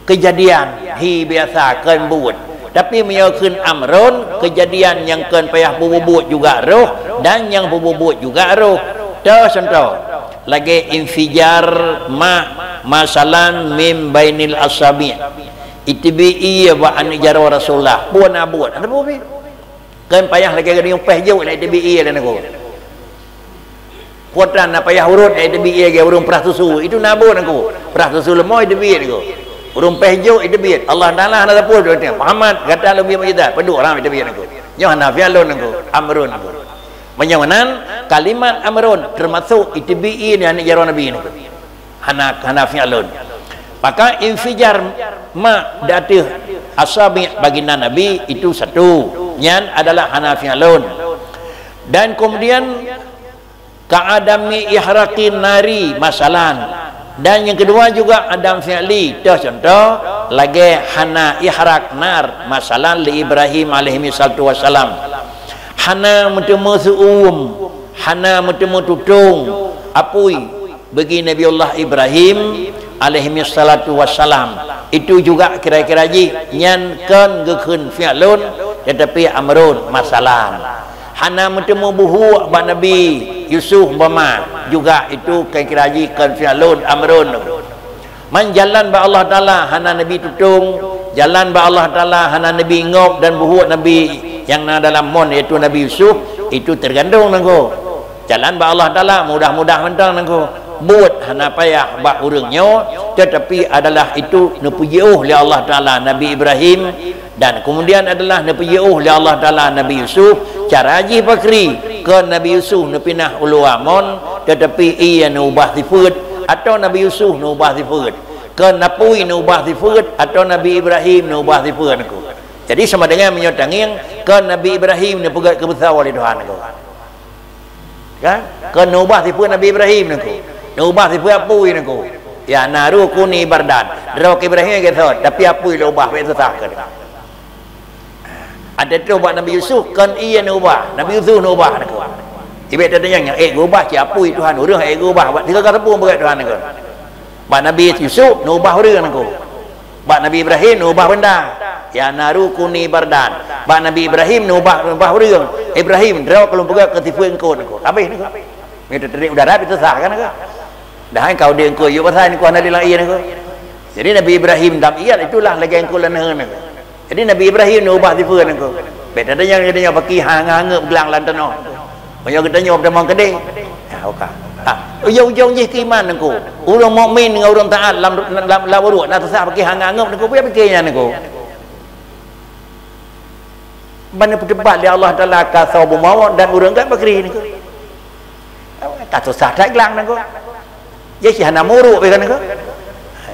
kejadian hi biasa kan buat. Tapi menyokun amrun kejadian yang kan payah bubut juga roh dan yang bubut juga roh. Dah contoh lagi infijar masalan mim bainil asabi itbi wa an jaro rasulullah buat abut ada buat kan payah lagi yang payah jauh nak itbi dan aku puatan nak payah urut itbi ke urung perah susu itu nabut aku perah susu lemah itbi aku urung pehjo itu biat Allah Taala hana tapul dia Muhammad kata lebih mujizat pedu orang itu biat aku nyo hana fi'lun aku amrun aku menyawanan kalimat amrun termasuk itbi dan jaran nabi aku hana fi'lun maka infijar ma datih asabi baginda nabi itu satu nyan adalah hana fi'lun dan kemudian ka'adami ihraqin nari masalan. Dan yang kedua juga adam fi'li. Contoh lagi hana ihraq nar masalah li Ibrahim alaihi salatu wassalam. Hana metemu hana metemu tutung apui bagi Nabiullah Ibrahim alaihi salatu wassalam. Itu juga kira-kira ji nyan kan gekeun fi'lun tetapi amrun masalah. Hana metemu buhu ba Nabi Yusuf umpama juga itu kira-kira haji kan fi'lun amrun. Man jalan ba Allah Taala hana Nabi tutung, jalan ba Allah Taala hana Nabi ngop dan buhu Nabi yang dalam mon iaitu Nabi Yusuf itu tergantung nangko. Jalan ba Allah Taala mudah-mudah mentang nangko. Buat hana payah ba urangnya tetapi adalah itu nepujiuh li Allah Taala Nabi Ibrahim dan kemudian adalah nepujiuh li Allah Taala Nabi Yusuf cara haji pakri ke Nabi Yusuf nepinah ulu amon tetapi ia neubah sifat atau Nabi Yusuf neubah sifat ke napui neubah sifat atau Nabi Ibrahim neubah sifat aku. Jadi sama dengan menyotangin ke Nabi Ibrahim nepegat kebesar oleh Tuhan aku. Kan? Ke neubah sifat Nabi Ibrahim aku. Neubah sifat apui aku. Ya naru kuni bardan. Drawak Ibrahim gitu tapi apui neubah betul kan. Ada tu buat Nabi Yusuf kan ia nak ubah Nabi Yusuf nak ubah nak ibarat tanya yang ubah siapa Tuhan urang ubah buat tiga kali pun berat Tuhan nak buat Nabi Yusuf nak ubah urang nak buat Nabi Ibrahim nak ubah benda ya naru kuni bardan buat Nabi Ibrahim nak ubah urang Ibrahim draw kalau berat ketipu engkau nak habis nak kita terik udara itu sah kan nak dah kau dia engkau you pasal engkau nak dilang ia nak jadi Nabi Ibrahim dam iya itulah lagi engkau lana nak. Jadi Nabi Ibrahim ni ubah tipu kan aku. Beda ada yang katanya pakai hang-hang belang lantan oh. Banyak katanya pada mang kedai. Ha okah. Ujung-ujung je keiman aku. Orang mukmin dengan orang taat lam urut nak sah pakai hang-hang aku biar pakainya aku. Mana berdebat dia Allah Taala kasau bumawa dan orang tak pakri ni aku. Tak sah tak gelang aku. Ye si hana muruk kan aku.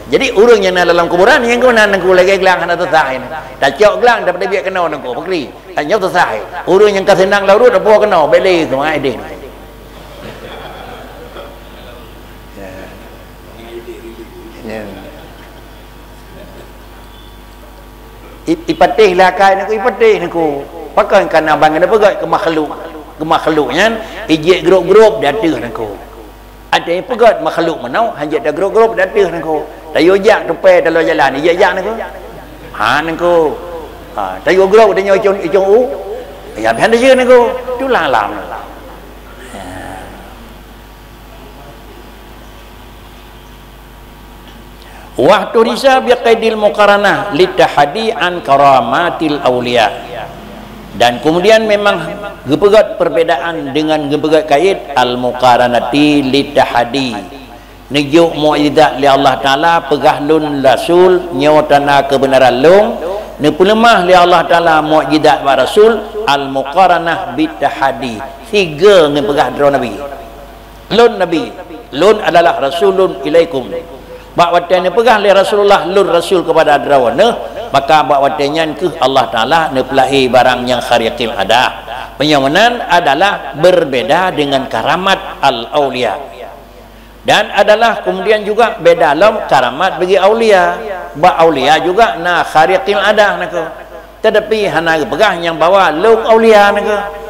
Jadi urang yang dalam kuburan yang kau nak aku lagi gelang hana tersah ini. Dah cok gelang dapat dia kena aku pakri. Hanya tersah. Urang yang kasenang larut apa kena beli tu ai dia. Ipatih lah kai nak ipatih naku. Pakai kan abang ada pegat ke makhluknya ijek grup-grup datang naku. Ada yang pegat makhluk menau hanya ada grup-grup datang naku. Tayo jak tupai dalam jalan ijek jak naku. Ha naku. Tại gua gua dia icung u. Ya bihan dia ni gua. Tu lam. Wa turisa bi qaidil muqaranah litahadi an karamatil auliya. Dan kemudian memang gepegat perbedaan dengan gepegat kait al muqaranati litahadi. Nejuk mu'jidat li Allah Taala pegahlun rasul nyawatana kebenaran long ne pelemah li Allah Taala mu'jidat wa rasul al muqaranah bitahadi. Tiga ngan pegah dro nabi. Lun adalah rasulun ilaikum. Bak watanya pegah li Rasulullah lur rasul kepada adrawana, maka bak watanya ke Allah Taala ne pelahi barang yang khariqil ada. Penyamanan adalah berbeda dengan karamat al aulia. Dan adalah kemudian juga beda dalam karamat bagi aulia. Bak aulia juga na khariqil ada nako. Tetapi hana pegah yang bawa lung aulia nako.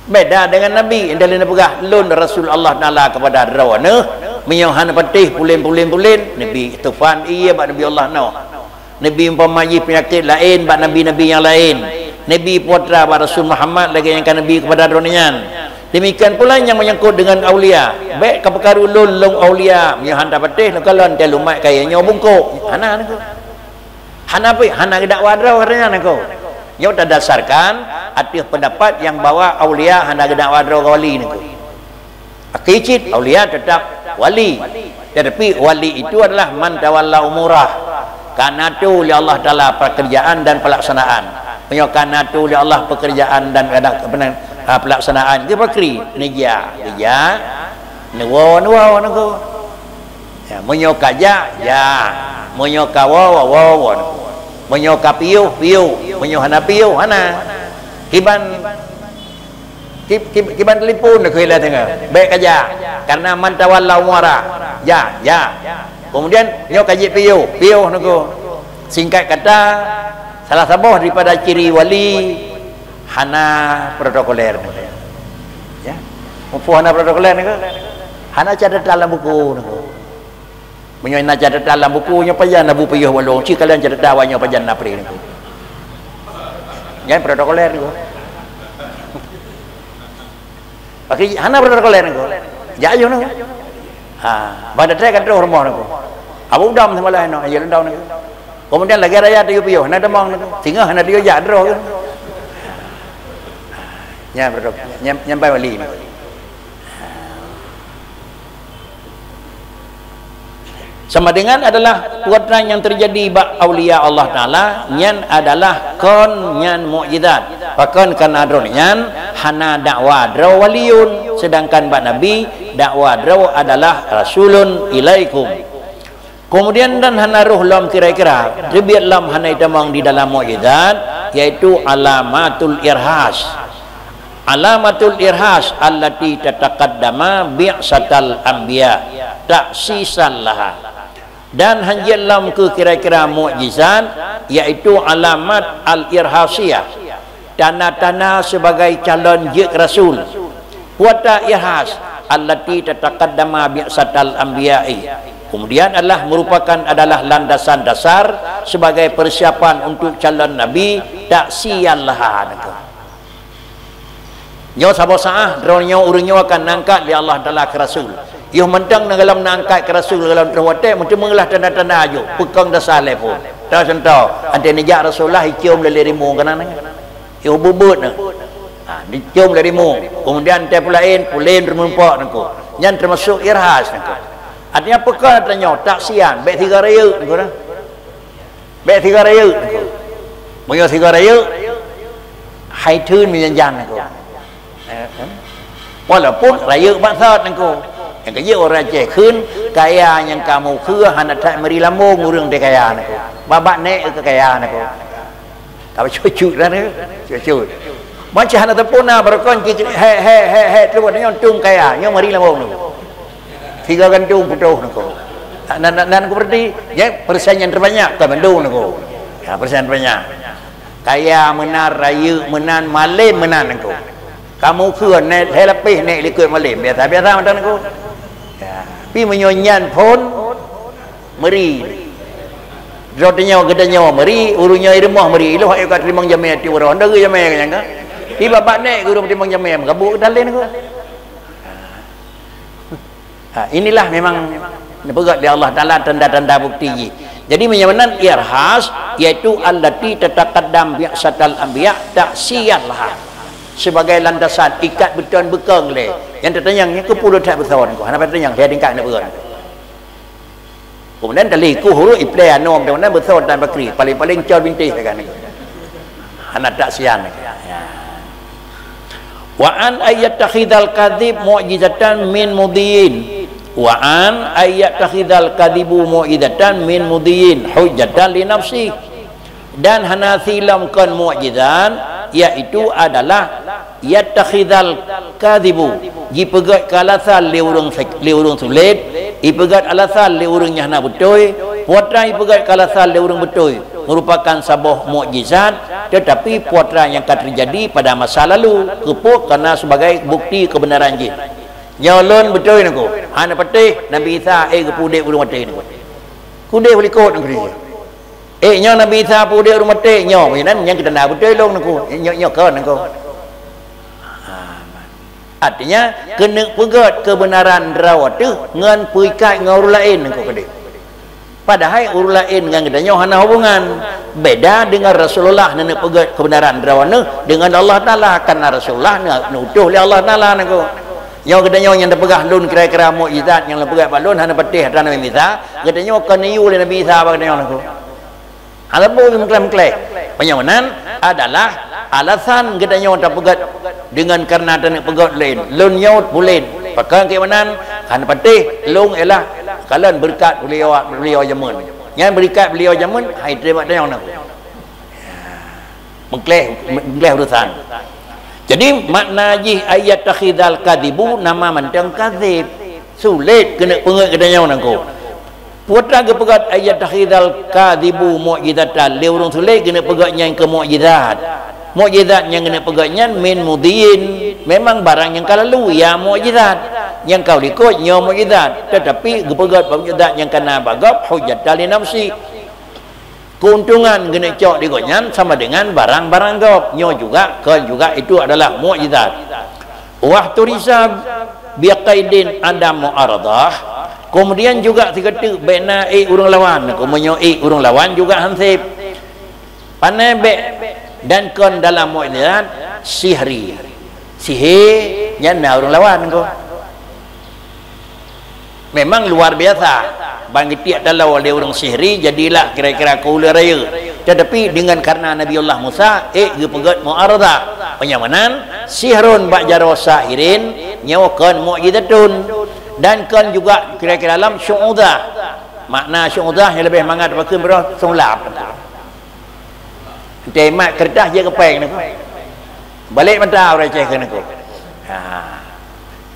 Beda dengan Nabi yang dalil pegah lun Rasul Allah Taala kepada adrawana. Menyohan patih pulin Nabi tufan iya bak Nabi Allah no. Nabi umpamaji penyakit lain bak nabi-nabi yang lain. Nabi putra bak Rasul Muhammad lagi yang kan Nabi kepada adronyan. Demikian pula yang menyangkut dengan aulia. Baik ke perkara ulun long aulia menyohan patih kalau ante lumat kayanya bungkuk. Hana nako. Hana apa? Hana dakwah adraw katanya nako. Yang terdasarkan atas pendapat yang bawa aulia hana dakwah adraw wali nako. Akicit aulia tetap wali, tetapi wali itu adalah man tawalla umurah, karena itu oleh Allah Taala pekerjaan dan pelaksanaan. Karena itu oleh Allah pekerjaan dan pelaksanaan dia pakri neja nuwa nako ya menyoka ya menyoka wa menyoka piu menyohana piu hana kiban telefon nak kira tengah baik aja karena man tawalla umara ya kemudian nyo kaji piu nako singkat kata salah satu daripada ciri wali hana protokoler ya mupu hana protokoler nako hana catat dalam buku nako menyoina catat dalam buku nya pajan nabu payah walong ci kalian catat dawanya pajan napri nako ya protokoler nako pakai hana protokoler nako jayo nako pada saya kata hormon nako abu dam semalah no ayo ndau nako kemudian lagi raya tu piyo hana demang nako singa hana dia jadro nya produk nyampai wali nako sama dengan adalah kuatan yang terjadi bak aulia Allah Taala nyan adalah kon nyan mukjizat pakon kan adron nyan hana dakwah draw waliun sedangkan bak nabi dakwah draw adalah rasulun ilaikum. Kemudian dan hana ruh lam kira-kira terbiat lam hana itamang di dalam mukjizat yaitu alamatul irhas allati tataqaddama bi'satal anbiya taksisan laha. Dan hanjil lam ke kira-kira mukjizat yaitu alamat al-irhasiyah, tanda-tanda sebagai calon jik rasul. Wata irhas allati tataqaddama bi'satal anbiya'i. Kemudian adalah landasan dasar sebagai persiapan untuk calon nabi taksiyan laha. Nyo sabo saah dronyo urunyo akan nangkat li Allah Taala ke rasul. Yo mentang dalam nangkat ke rasul dalam terwate mesti mengelah tanda-tanda ajo pekang dasar pun. Tahu contoh ante nejak Rasulullah cium dari rimu kanan. Yo bubut nah. Dicium dari rimu. Kemudian ante pulain rumempok nako. Yang termasuk irhas nako. Artinya pekang tanya taksian baik 3 raya nako dah. Baik 3 raya nako. Moyo 3 raya hai thun menyanjan nako. Walaupun raya bangsat nako. Yang kaya orang Aceh kun kaya yang kamu ke hendak tak meri lambung urang dia kaya nako. Babak nek ke kaya nako. Tapi cucu dah nako. Cucu. Macam hendak terpuna berkon he tu dia tung kaya, yang meri lambung nako. 3 gantung putuh nako. Dan seperti ya persen yang terbanyak ke Bandung nako. Ya persen terbanyak. Kaya menar raya menan malim menan nako. Kamu ke nek lebih nek likut malim biasa macam nako. Pi menyonyan pun meri Rotinya gedanya meri, urunya irmah meri. Ilu hak kat timang jamai ti orang dah jamai kan kan. Tiba bab nek guru timang jamai gabuk dalin ko. Inilah memang pegat di Allah Taala tanda-tanda bukti. Jadi menyamanan irhas iaitu allati tataqaddam bi'satal anbiya ta'siyalah. Sebagai landasan ikat beton bekeng le. Yang tertanyang ke puluh tak beton ko. Hana tertanyang dia tingkat nak beron. Kemudian tali ku huru iplay anom de mana beton dan bakri paling-paling cor bintih kan. Hana ta'siyan. Wa an ayyattakhidal kadhib mu'jizatan min mudhiyin. Wa an ayyattakhidal kadhibu mu'jizatan min mudhiyin hujjatan li nafsi. Dan hana silamkan mu'jizan iaitu adalah yattakhidal kadhibu jipegat kalasan li urang sulit ipegat alasan li urang nyahna betul putra ipegat kalasan li urang betul merupakan sebuah mukjizat tetapi putra yang akan terjadi pada masa lalu kepuk karena sebagai bukti kebenaran jin nyalon betul niku hana petih Nabi Isa kepudek urang mati niku kudek boleh kot niku nya Nabi Isa pudek urang mati nya menan yang kita nak betul long niku nya kan niku. Artinya kena pegat kebenaran rawat tu ngan puikat dengan orang lain engkau kede. Padahal orang lain dengan kedanya hana hubungan. Beda dengan Rasulullah nak pegat kebenaran rawat tu dengan Allah Taala karena Rasulullah nak utuh oleh Allah Taala engkau. Yang kedanya yang dapegah lun kira-kira mukjizat yang lepegah balun hana patih hatan Nabi Isa, kedanya kena yu oleh Nabi Isa apa kedanya engkau. Alaupun mengklaim-klaim penyamanan adalah alasan kedanya orang pegat dengan karena ada nak pegat lain lun nyaut bulen pakai keimanan kan patih long ialah kalian berkat beliau jamun yang berkat beliau jamun hai terima dia nak mengkleh urusan. Jadi makna ji ayat takhidal kadibu nama mentang kadzib sulit kena pengat kedanya nak ko putra ke pegat ayat takhidal kadibu mu'jizatan le urang sulit kena pegatnya ke mukjizat. Mukjizat yang kena pegatnya min mudhiyin memang barang yang kau lalu ya mukjizat yang kau ikut nya mukjizat tetapi gepegat mukjizat yang kena bagap hujjatan li nafsi keuntungan kena cok digotnya sama dengan barang-barang gap nya juga kan juga itu adalah mukjizat wa turisab biqaidin adam mu'aradah. Kemudian juga dikata bena urang lawan kemudian urang lawan juga hansip panai dan kon dalam mukjizat sihri sihir nyana orang lawan ko memang luar biasa bang tiap dalam oleh orang sihri jadilah kira-kira kaula raya tetapi dengan karena Nabi Allah Musa gepegat mu'aradah penyamanan sihrun ba'jaro sahirin nyawakan mukjizatun dan kan juga kira-kira dalam syu'udah makna syu'udah yang lebih mangat pakai berah sulap temat kertas je kepeng ni balik mentau receh kena ko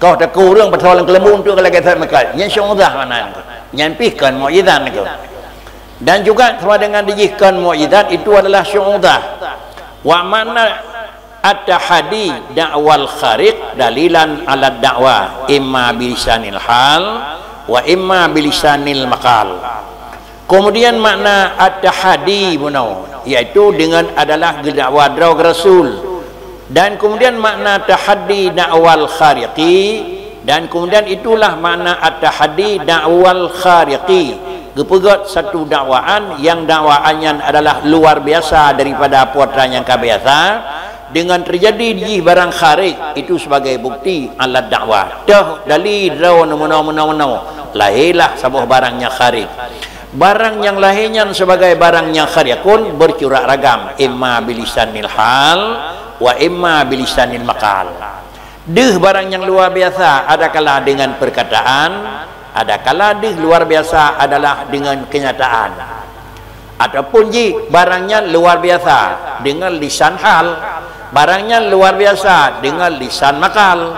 kau taku urang patol kelembung tu kalau kata makan yang syu'udah mana yang pihkan mukjizat ni ko dan juga sama dengan dijihkan mukjizat itu adalah syu'udah wa mana at-tahadi da'wal khariq dalilan ala da'wa imma bilisanil hal wa imma bilisanil maqal. Kemudian makna at-tahadi bunau iaitu dengan adalah dakwah draw rasul dan kemudian makna tahaddi da'wal khariqi dan kemudian itulah makna at-tahaddi da'wal khariqi gepegat satu dakwaan yang dakwaannya adalah luar biasa daripada putra yang biasa dengan terjadi di barang kharik itu sebagai bukti alat dakwah dah dalil draw menau lahirlah sebuah barangnya kharik. Barang yang lahirnya sebagai barang yang kharikun bercurak ragam imma bilisanil hal wa imma bilisanil maqal. Deh barang yang luar biasa adakala dengan perkataan, adakala deh luar biasa adalah dengan kenyataan. Ataupun ji barangnya luar biasa dengan lisan hal, barangnya luar biasa dengan lisan maqal.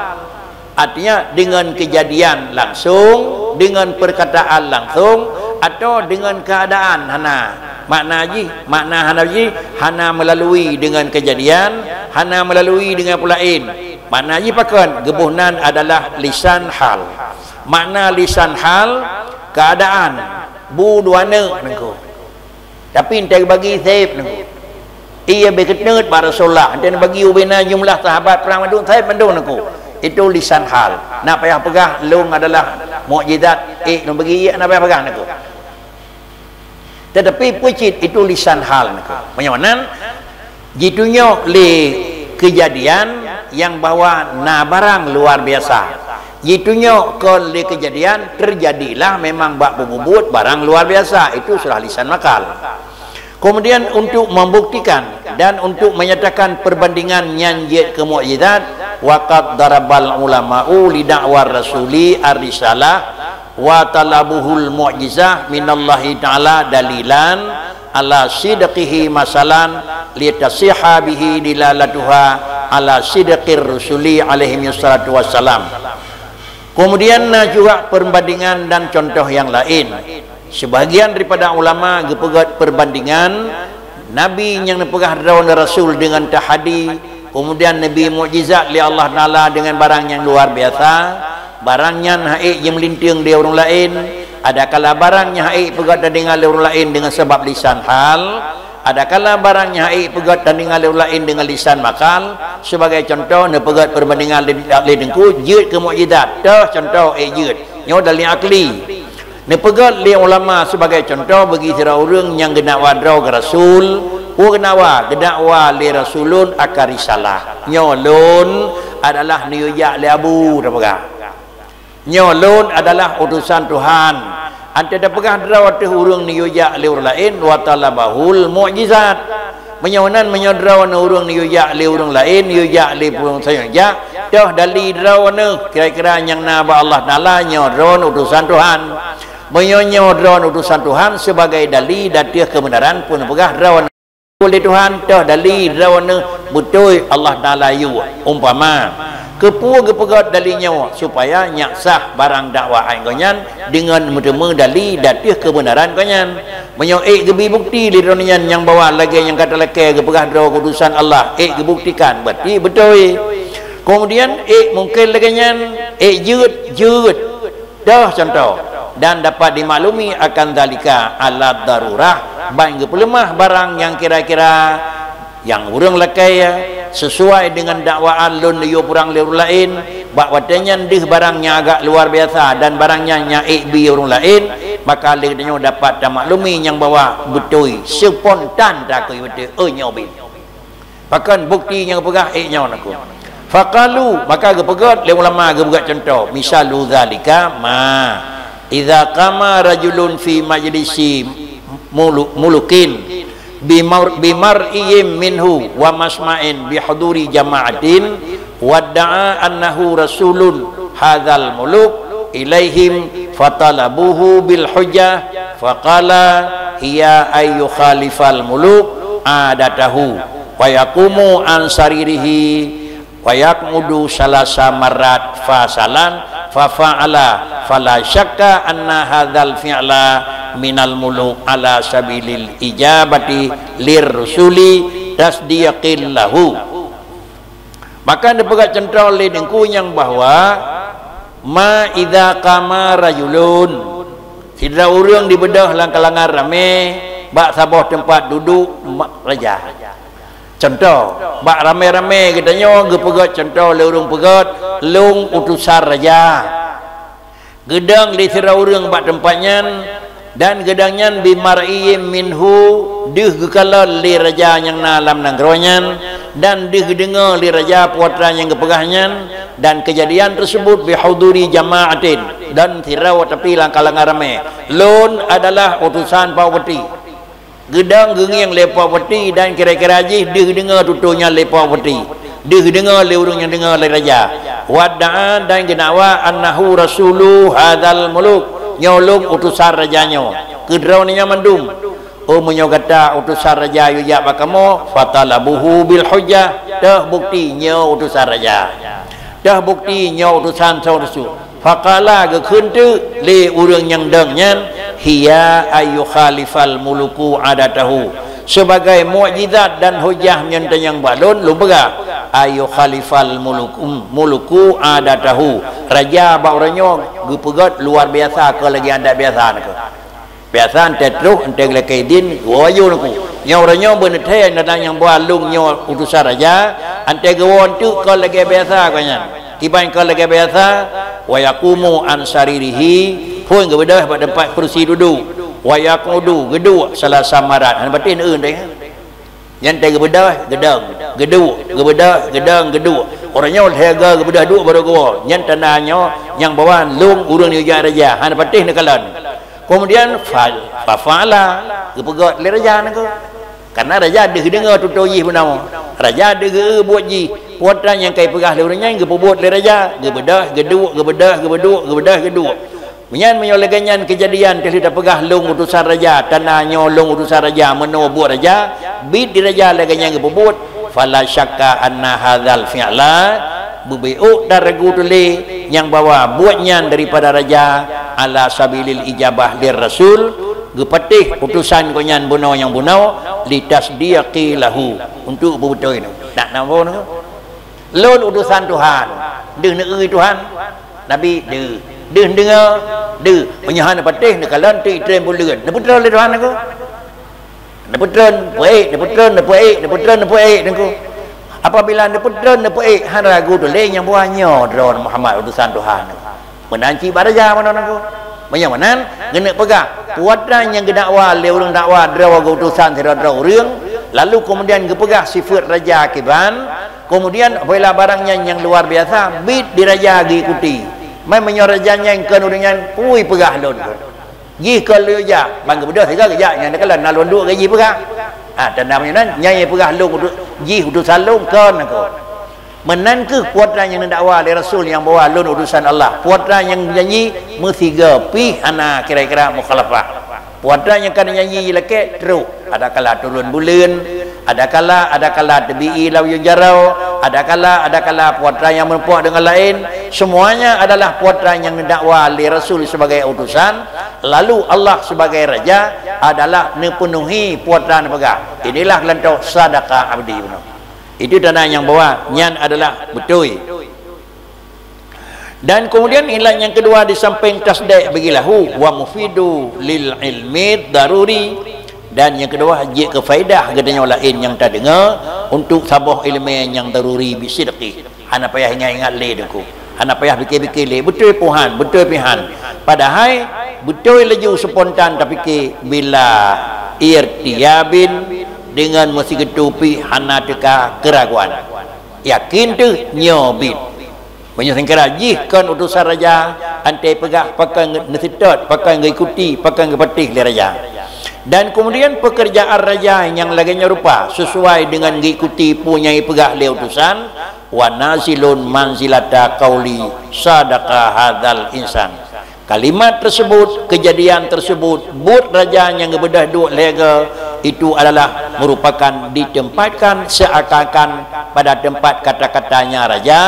Artinya dengan kejadian langsung, dengan perkataan langsung atau dengan keadaan hana makna hana hana melalui dengan kejadian hana melalui dengan pulain makna pakan gebuhnan adalah lisan hal makna lisan hal keadaan bu duana nengko Tapi ente bagi saib ni. Ia berketut pada Rasulullah. Ente bagi ubina jumlah sahabat perang Badun, saib Badun aku. Itu lisan hal. Nak payah pegah lung adalah mukjizat. Nak bagi ia nak payah pegah aku. Tetapi pucit itu lisan hal aku. Macam jitunya li kejadian yang bawa na barang luar biasa. Jitunya ke li kejadian terjadilah memang bak bubut barang luar biasa. Itu sudah lisan makal. Kemudian untuk membuktikan dan untuk menyatakan perbandingan nyanjit ke mukjizat, waqad darabal ulama'u li da'war rasuli ar-risalah wa talabuhul mu'jizah minallahi ta'ala dalilan ala sidqihi masalan li tasihha bihi dilalatuha ala sidqir rusuli alaihi wassalatu wassalam. Kemudian juga perbandingan dan contoh yang lain. Sebahagian daripada ulama gepegat perbandingan Nabi yang nepegah daun Rasul dengan tahadi, kemudian Nabi mukjizat li Allah Ta'ala dengan barang yang luar biasa, barangnya haik yang melinting dia orang lain, ada kala barangnya haik pegat dan dengan orang lain dengan sebab lisan hal, ada kala barangnya haik pegat dan dengan orang lain dengan lisan makal. Sebagai contoh nepegat perbandingan li dengku jid ke mukjizat, dah contoh jid nyo dalil akli. Nepegat li ulama sebagai contoh bagi sira urang yang genak wadraw ke Rasul, genak wa li Rasulun akar risalah. Nyolun adalah niyujak li Abu dapegah. Nyolun adalah utusan Tuhan. Ante dapegah draw teh urang niyujak li urang lain wa talabahul mukjizat. Menyonan menyodraw na urang niyujak li urang lain, niyujak li urang sayajak. Dah dali draw na kira-kira yang naba Allah Taala nyodron utusan Tuhan. Menyodron utusan Tuhan sebagai dalil datih kebenaran pun pegah rawan oleh Tuhan dah dalil rawan betul Allah Taala yu umpama kepu gepegat dalilnya supaya nyaksah barang dakwah aingonyan dengan mutemu dalil datih kebenaran konyan menyoek gebi bukti di dunia yang bawa lagi yang kata leke gepegah draw utusan Allah gebuktikan berarti betul. Kemudian mungkin lagi nyan jud dah contoh dan dapat dimaklumi akan dalika alat darurah baik pelemah barang yang kira-kira yang urang lakai sesuai dengan dakwaan lun liu purang liur lain bak watanya dih barangnya agak luar biasa dan barangnya nyaik bi orang lain maka lidnya dapat maklumi yang bawa betul spontan tak kau betul nyobi bahkan bukti yang pegah nyaw aku faqalu maka gepegat le ulama gepegat contoh misalu zalika idza qama rajulun fi majlisi mulukin bimar'iyim minhu wa masma'in bihuduri jama'atin wadda'a annahu rasulun hadzal muluk ilaihim fatalabuhu bil hujjah faqala hiya ayu khalifal muluk adatahu wa yaqumu an saririhi wa yakmudu salasa marrat fasalan fafa'ala fala syakka anna hadzal fi'la minal muluk ala sabilil ijabati lirrusuli tasdiqil lahu. Maka dipegat contoh oleh dengku yang bahwa ma idza qama rajulun sidra urang dibedah lang kalangan rame bak sabah tempat duduk raja. Contoh bak rame-rame katanya gepegat contoh le urang pegat lung utusan raja. Gedang di sira urang bak tempatnya dan gedangnya bimar'iyim minhu dih gekala li raja yang nalam nangronyan dan dih dengar li raja putra yang kepegahnya dan kejadian tersebut bihuduri jama'atin dan sira tapi lang kalangan rame lun adalah utusan Pawati gedang gengiang lepa peti dan kira-kira aji dia dengar tutunya lepa peti dia dengar le urang yang dengar le raja wada'an dan genawa annahu rasulu hadzal muluk nyolong utusan rajanya kedraunnya mandum menyogata utusan raja yuja bakamo fatalabuhu bil hujjah dah buktinya utusan raja dah buktinya utusan rasul faqala ge keuntu le urang yang dengnya hiya ayu khalifal muluku adatahu sebagai mukjizat dan hujah nyenta yang balon lumbega ayu khalifal muluku adatahu raja bauranyo gepegat luar biasa ke lagi ada biasa nak biasa ante teruk ante lekaidin wayu naku nyaw ranyo benethe nada yang buat lung nyaw utusan raja ante gawon tu kau lagi biasa kanyan kiban kau lagi biasa wa yaqumu an saririhi pun kebedah pada tempat kursi duduk wa yaqudu geduk salah samarat han batin eun deh yang teh kebedah gedang geduk kebedah gedang geduk orangnya harga kebedah duk baru gua yang tanahnya yang bawa lung urang ni raja han patih nekalan kemudian fa'ala kepegat le raja nak karena raja ada dengar tutoyi benau raja ada buat ji puatan yang kai pegah le orangnya ke buat le raja kebedah geduk kebedah geduk kebedah geduk menyan menyolegannya kejadian kita pegah lung utusan raja tanahnya lung utusan raja meno buat raja bid di raja leganya ke buat fala syakka anna hadzal fi'la bubi'u daragu tuli yang bawa buatnya daripada raja ala sabilil ijabah lir rasul gepatih utusan konyan bunau yang bunau litasdiqi lahu untuk betul itu nak namo tu lon utusan Tuhan deung neui Tuhan nabi deung dengar deung penyahan patih nak kalan ti tren buleun nak putra le Tuhan aku nak putran puai aku apabila nak putran puai han ragu tu le yang buahnya drone Muhammad utusan Tuhan menanci baraja mana aku banyak manan kena pegah puatan yang gedakwa le urang dakwa drawa utusan tira-tira urang lalu kemudian gepegah sifat raja kiban kemudian apabila barangnya yang luar biasa bid diraja diikuti mai menyorajanya yang kan urang pui pegah lon gi ke leja bang kebedah tiga kerja yang nak lan nalon dua gaji pegah tanda menan nyai pegah lung ji utusan lung kan aku menan ke puatan yang dakwa oleh rasul yang bawa lun utusan Allah puatan yang janji mestiga pi ana kira-kira mukhalafah puatan yang kan nyanyi leke teruk ada kala turun bulan ada kala tebii lau yang jarau ada kala puatan yang mempuak dengan lain semuanya adalah puatan yang dakwa oleh rasul sebagai utusan lalu Allah sebagai raja adalah memenuhi puatan pegah inilah lentok sadaqah abdi itu tanda yang bawa nyan adalah betul dan kemudian ilan yang kedua di samping tasdik bagilahu wa mufidu lil ilmi daruri dan yang kedua haji ke faedah katanya lain yang tak dengar untuk sabah ilmu yang daruri bisidqi ana payah ingat le deku ana payah fikir-fikir le betul puhan betul pihan padahal betul laju spontan tapi ke bila irtiyabin dengan mesti ketupi hana teka keraguan yakin tu nyobit menyangkara jihkan utusan raja antai pegah pakai nesitot pakai ngikuti pakai ngepatih le raja dan kemudian pekerjaan raja yang laginya rupa sesuai dengan ngikuti punya pegah le utusan wa nazilun manzilata qauli sadaqa hadzal insan kalimat tersebut kejadian tersebut but raja yang ngebedah duk lega itu adalah merupakan ditempatkan seakan-akan pada tempat kata-katanya raja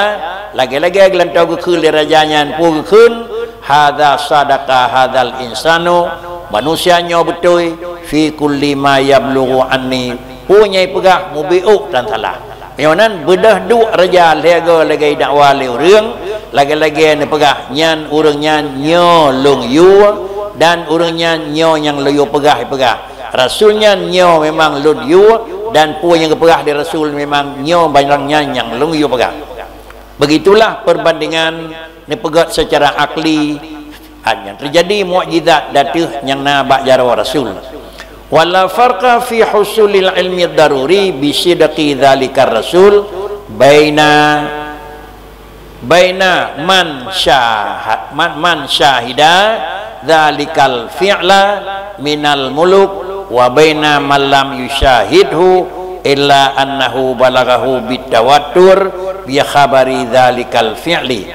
lagi-lagi gelantau gekul rajanya pun gekul hadza sadaqa hadzal insanu manusianya betul fi kulli ma yablughu anni punya pegah mubiuk dan salah yang bedah duk raja lega lagi dakwa le urang lagi-lagi ni pegah nyan urangnya nyo long yu dan urangnya nyo yang leyo pegah rasulnya nyo memang lun yu dan pu yang pegah di rasul memang nyo banyak yang long yu pegah begitulah perbandingan ni pegat secara akli yang terjadi mukjizat datuh yang nabak jarwa rasul wala farqa fi husulil ilmi daruri bi sidqi dzalikar rasul baina man syahida dzalikal fi'la minal muluk wa baina man lam yusyahidhu illa annahu balaghahu bitawattur bi khabari dzalikal fi'li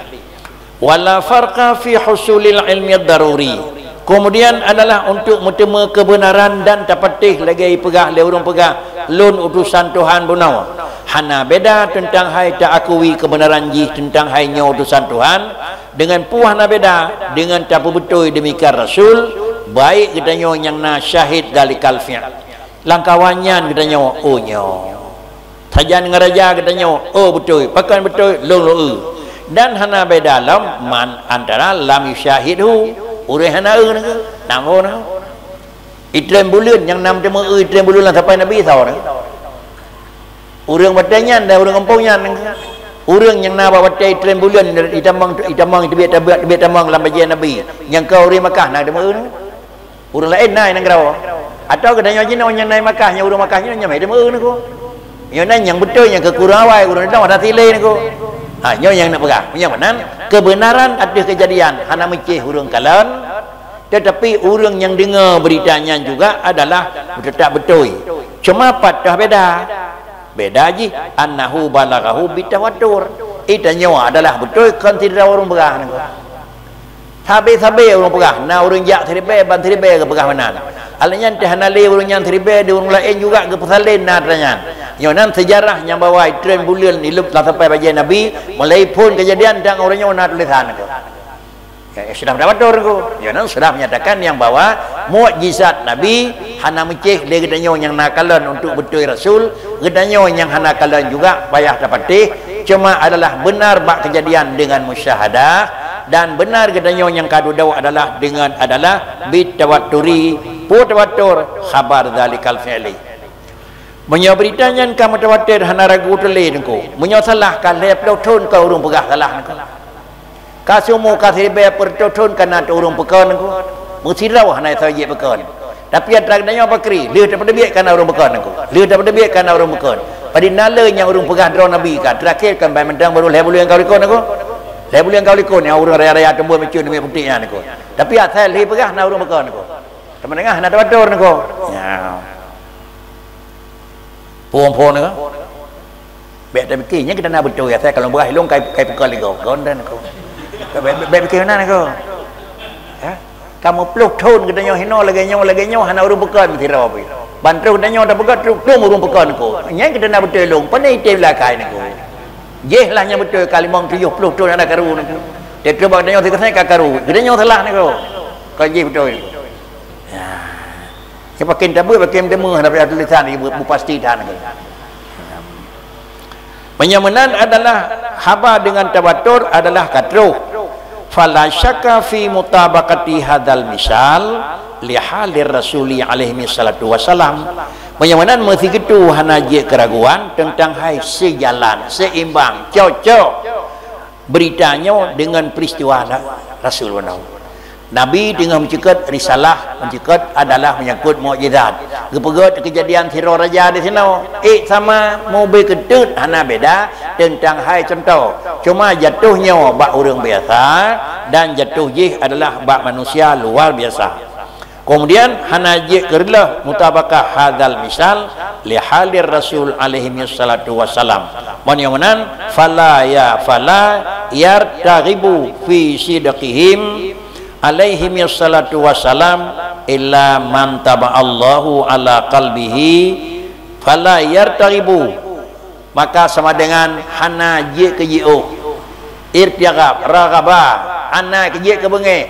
wala farqa fi husulil ilmi daruri kemudian adalah untuk metema kebenaran dan tapatih lagi pegah le urang pegah lun utusan Tuhan bunau hana beda tentang hai tak akui kebenaran ji tentang hai nya utusan Tuhan dengan puana beda dengan tak betul demikian rasul baik katanya yang na syahid dalikal fi' langkawannya katanya oh nya tajan ngaraja katanya oh betul pakan betul lung dan hana beda lam man antara lam yusyahidhu ureh hana namo Itren bulan yang nam temu itren bulan lah sampai Nabi tahu ni. Urang batanya dan urang kampungnya urang yang nak bawa itren bulan itamang tebet tamang dalam bajian Nabi. Yang kau uri Makkah nak temu ni. Urang lain naik nang rawa. Atau kadang yang yang naik Makkah yang urang Makkahnya nyamai temu ni ko. Yang betul yang kekurang awal urang dah ada tilai ni ko. Ha yang nak pegang. Yang mana kebenaran ada kejadian hana mecih urang kalan. Tetapi orang yang dengar beritanya juga adalah tetap betul. Cuma patah beda. Beda je. Annahu balaghahu bitawatur. Itanya adalah betul kan tidak orang pegah. Sabe-sabe orang pegah. Nah orang jak teribe, ban teribe ke pegah mana. Alanya tehanali orang yang teribe, di orang lain juga ke pesalin nah tanya. Yonan sejarah yang bawa tren bulan hidup lah sampai bagian Nabi, mulai pun kejadian dan orangnya nak tulisan ke. Sudah mendapat dorku. Yonan sudah menyatakan yang bawa mukjizat Nabi hana mecih le gedanya yang nakalan untuk betul Rasul, gedanya yang hana kalan juga payah dapat cuma adalah benar bak kejadian dengan musyahadah dan benar gedanya yang kadu daw adalah dengan adalah bitawaturi putawatur khabar zalikal fi'li. Menyo beritanya kamu tawatir hana ragu tele nengko. Menyo salah kan le pelotun kau urung pegah salah nengko. Kasumu kasribe pertotun kana urung pekan aku musirau hana saje pekan tapi adanya bakri le daripada biak kana urung pekan aku le daripada biak kana urung pekan pada nalanya urung pegah dro nabi ka terakhir kan bai mendang baru le bulu yang kau likon aku le bulu yang kau likon yang urung raya-raya tembur mencun demi putihnya aku tapi asal le pegah na urung pekan aku teman tengah na tawador aku ya puang-puang aku biak tak fikirnya kita nak betul ya saya kalau berah hilung kai pekan ligo gondan aku baik bagaimana kau? Ya, kamu peluk tahun katanya hino lagi nyawa hana urung pekan kira apa? Bantu katanya dah pekat tu urung pekan kau. Yang kita nak betul long, pandai item lakai ni kau. Jehlah yang betul kalimang 70 tahun ada karu ni. Dia cuba katanya saya karu. Katanya salah ni kau. Kau jeh betul. Ya. Siapa kin tabu pakai demo ada tulisan ni pasti dah ni. Penyamanan adalah haba dengan tawatur adalah katruh. Fala syakka fi mutabaqati hadzal misal li halir rasuli alaihi salatu wasalam. Penyamanan mesti gitu hanaje keraguan tentang hai sejalan, seimbang, cocok beritanya dengan peristiwa Rasul Nabi dengan mencekat risalah, mencekat adalah menyangkut mukjizat. Kepegat kejadian teror raja di sini. Sama mobil ketut hana beda tentang hai contoh. Cuma jatuhnya bak orang biasa dan jatuh jih adalah bak manusia luar biasa. Kemudian hana jih kerlah mutabakah hadzal misal li halir Rasul alaihi wassalatu wassalam. Manyamunan fala yartaghibu fi sidqihim alaihi wassalatu wassalam illa man taba'allahu ala qalbihi fala yartaghibu maka sama dengan hana je ke ji'u irtiagab ragaba hana ke je ke bengi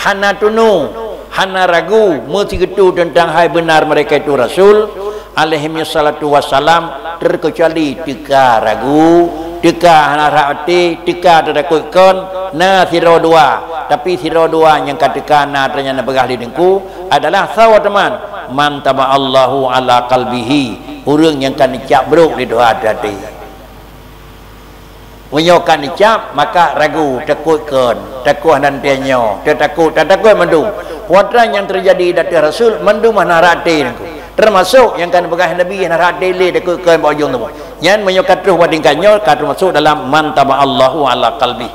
hana tunu hana ragu mesti gitu tentang hai benar mereka itu Rasul alaihi wassalatu wassalam terkecuali tika ragu tika hana ra'ati tika terdakutkan na siro dua tapi siro dua yang katakan na ternyata begah di dengku adalah sawa teman man taba'allahu ala qalbihi orang yang kan dicap beruk di doa hati menyokan dicap maka ragu takutkan takut nantinya takut mendung puatran yang terjadi dari Rasul mendung mana rati termasuk yang kan begah Nabi yang rati le takutkan bojong tu yang menyokat terus wadingkannya termasuk dalam man taba'allahu ala qalbi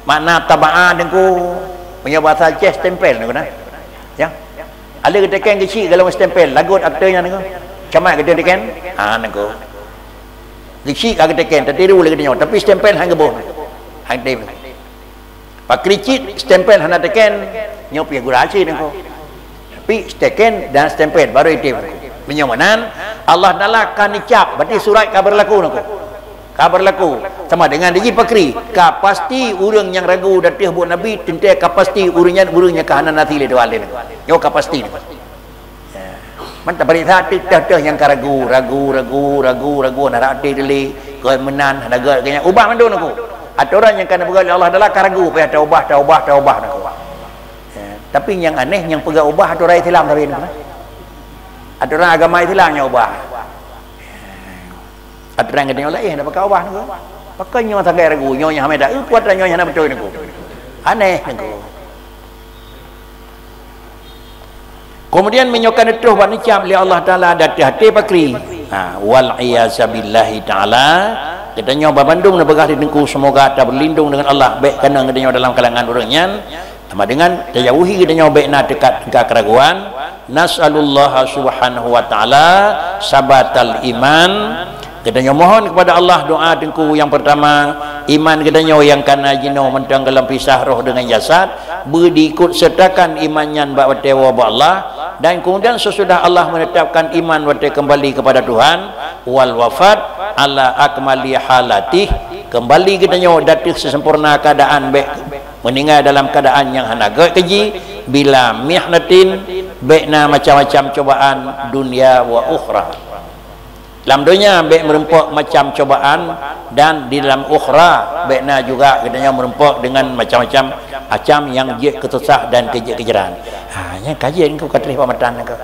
makna taba'ah dengku punya bahasa Aceh stempel ni kan ya ada ketekan kecil kalau stempel lagut aktornya ni camat ketekan nengku kecil agak tekan tertiru lagi dia tapi stempel hang geboh hang tem pak kricit stempel hana tekan nyop ya gurasi nengku tapi steken dan stempel baru itu penyamanan Allah Taala kan dicap berarti surat kabar laku nengku kabar laku sama dengan diji pakri ka pasti urang yang ragu datih buat Nabi tentu ka pasti urangnya kahanan nasi le doalen yo ka pasti mantap berita teh yang ragu nak ati dili ke menan ada ganya ubah mandun aku aturan yang kana begal Allah adalah karagu payah taubah aku Tapi yang aneh yang pegang ubah ada orang Islam tapi ada orang agama Islam yang ubah. Ada orang kata lain dah pakai ubah ni. Pakai nyo sangai ragu nyo yang hamida. Kuat nyo yang betul ni. Aneh ni. Kemudian menyokan itu buat nicam oleh Allah Taala dan hati pakri. Wal iyazabillahi taala. Kita nyoba bandung nak begah di dengku semoga tak berlindung dengan Allah baik kena kita nyoba dalam kalangan orangnya. Sama dengan terjauhi kita nyoba nak dekat ke keraguan. Nas'alullah subhanahu wa ta'ala sabatal iman. Kita mohon kepada Allah doa dengku yang pertama iman kita yang kana jino mentang dalam pisah roh dengan jasad berikut sertakan imannya bahawa tewa Allah dan kemudian sesudah Allah menetapkan iman wate kembali kepada Tuhan wal wafat ala akmali halatih kembali kita datang sesempurna keadaan baik meninggal dalam keadaan yang hanaga keji bila mihnatin baikna macam-macam cobaan dunia wa ukhra. Dalam dunia baik merempuk macam cobaan dan di dalam ukhra baikna juga katanya merempuk dengan macam-macam macam yang je ketusah dan kejeran. Yang kajian kau kata pamatan kau.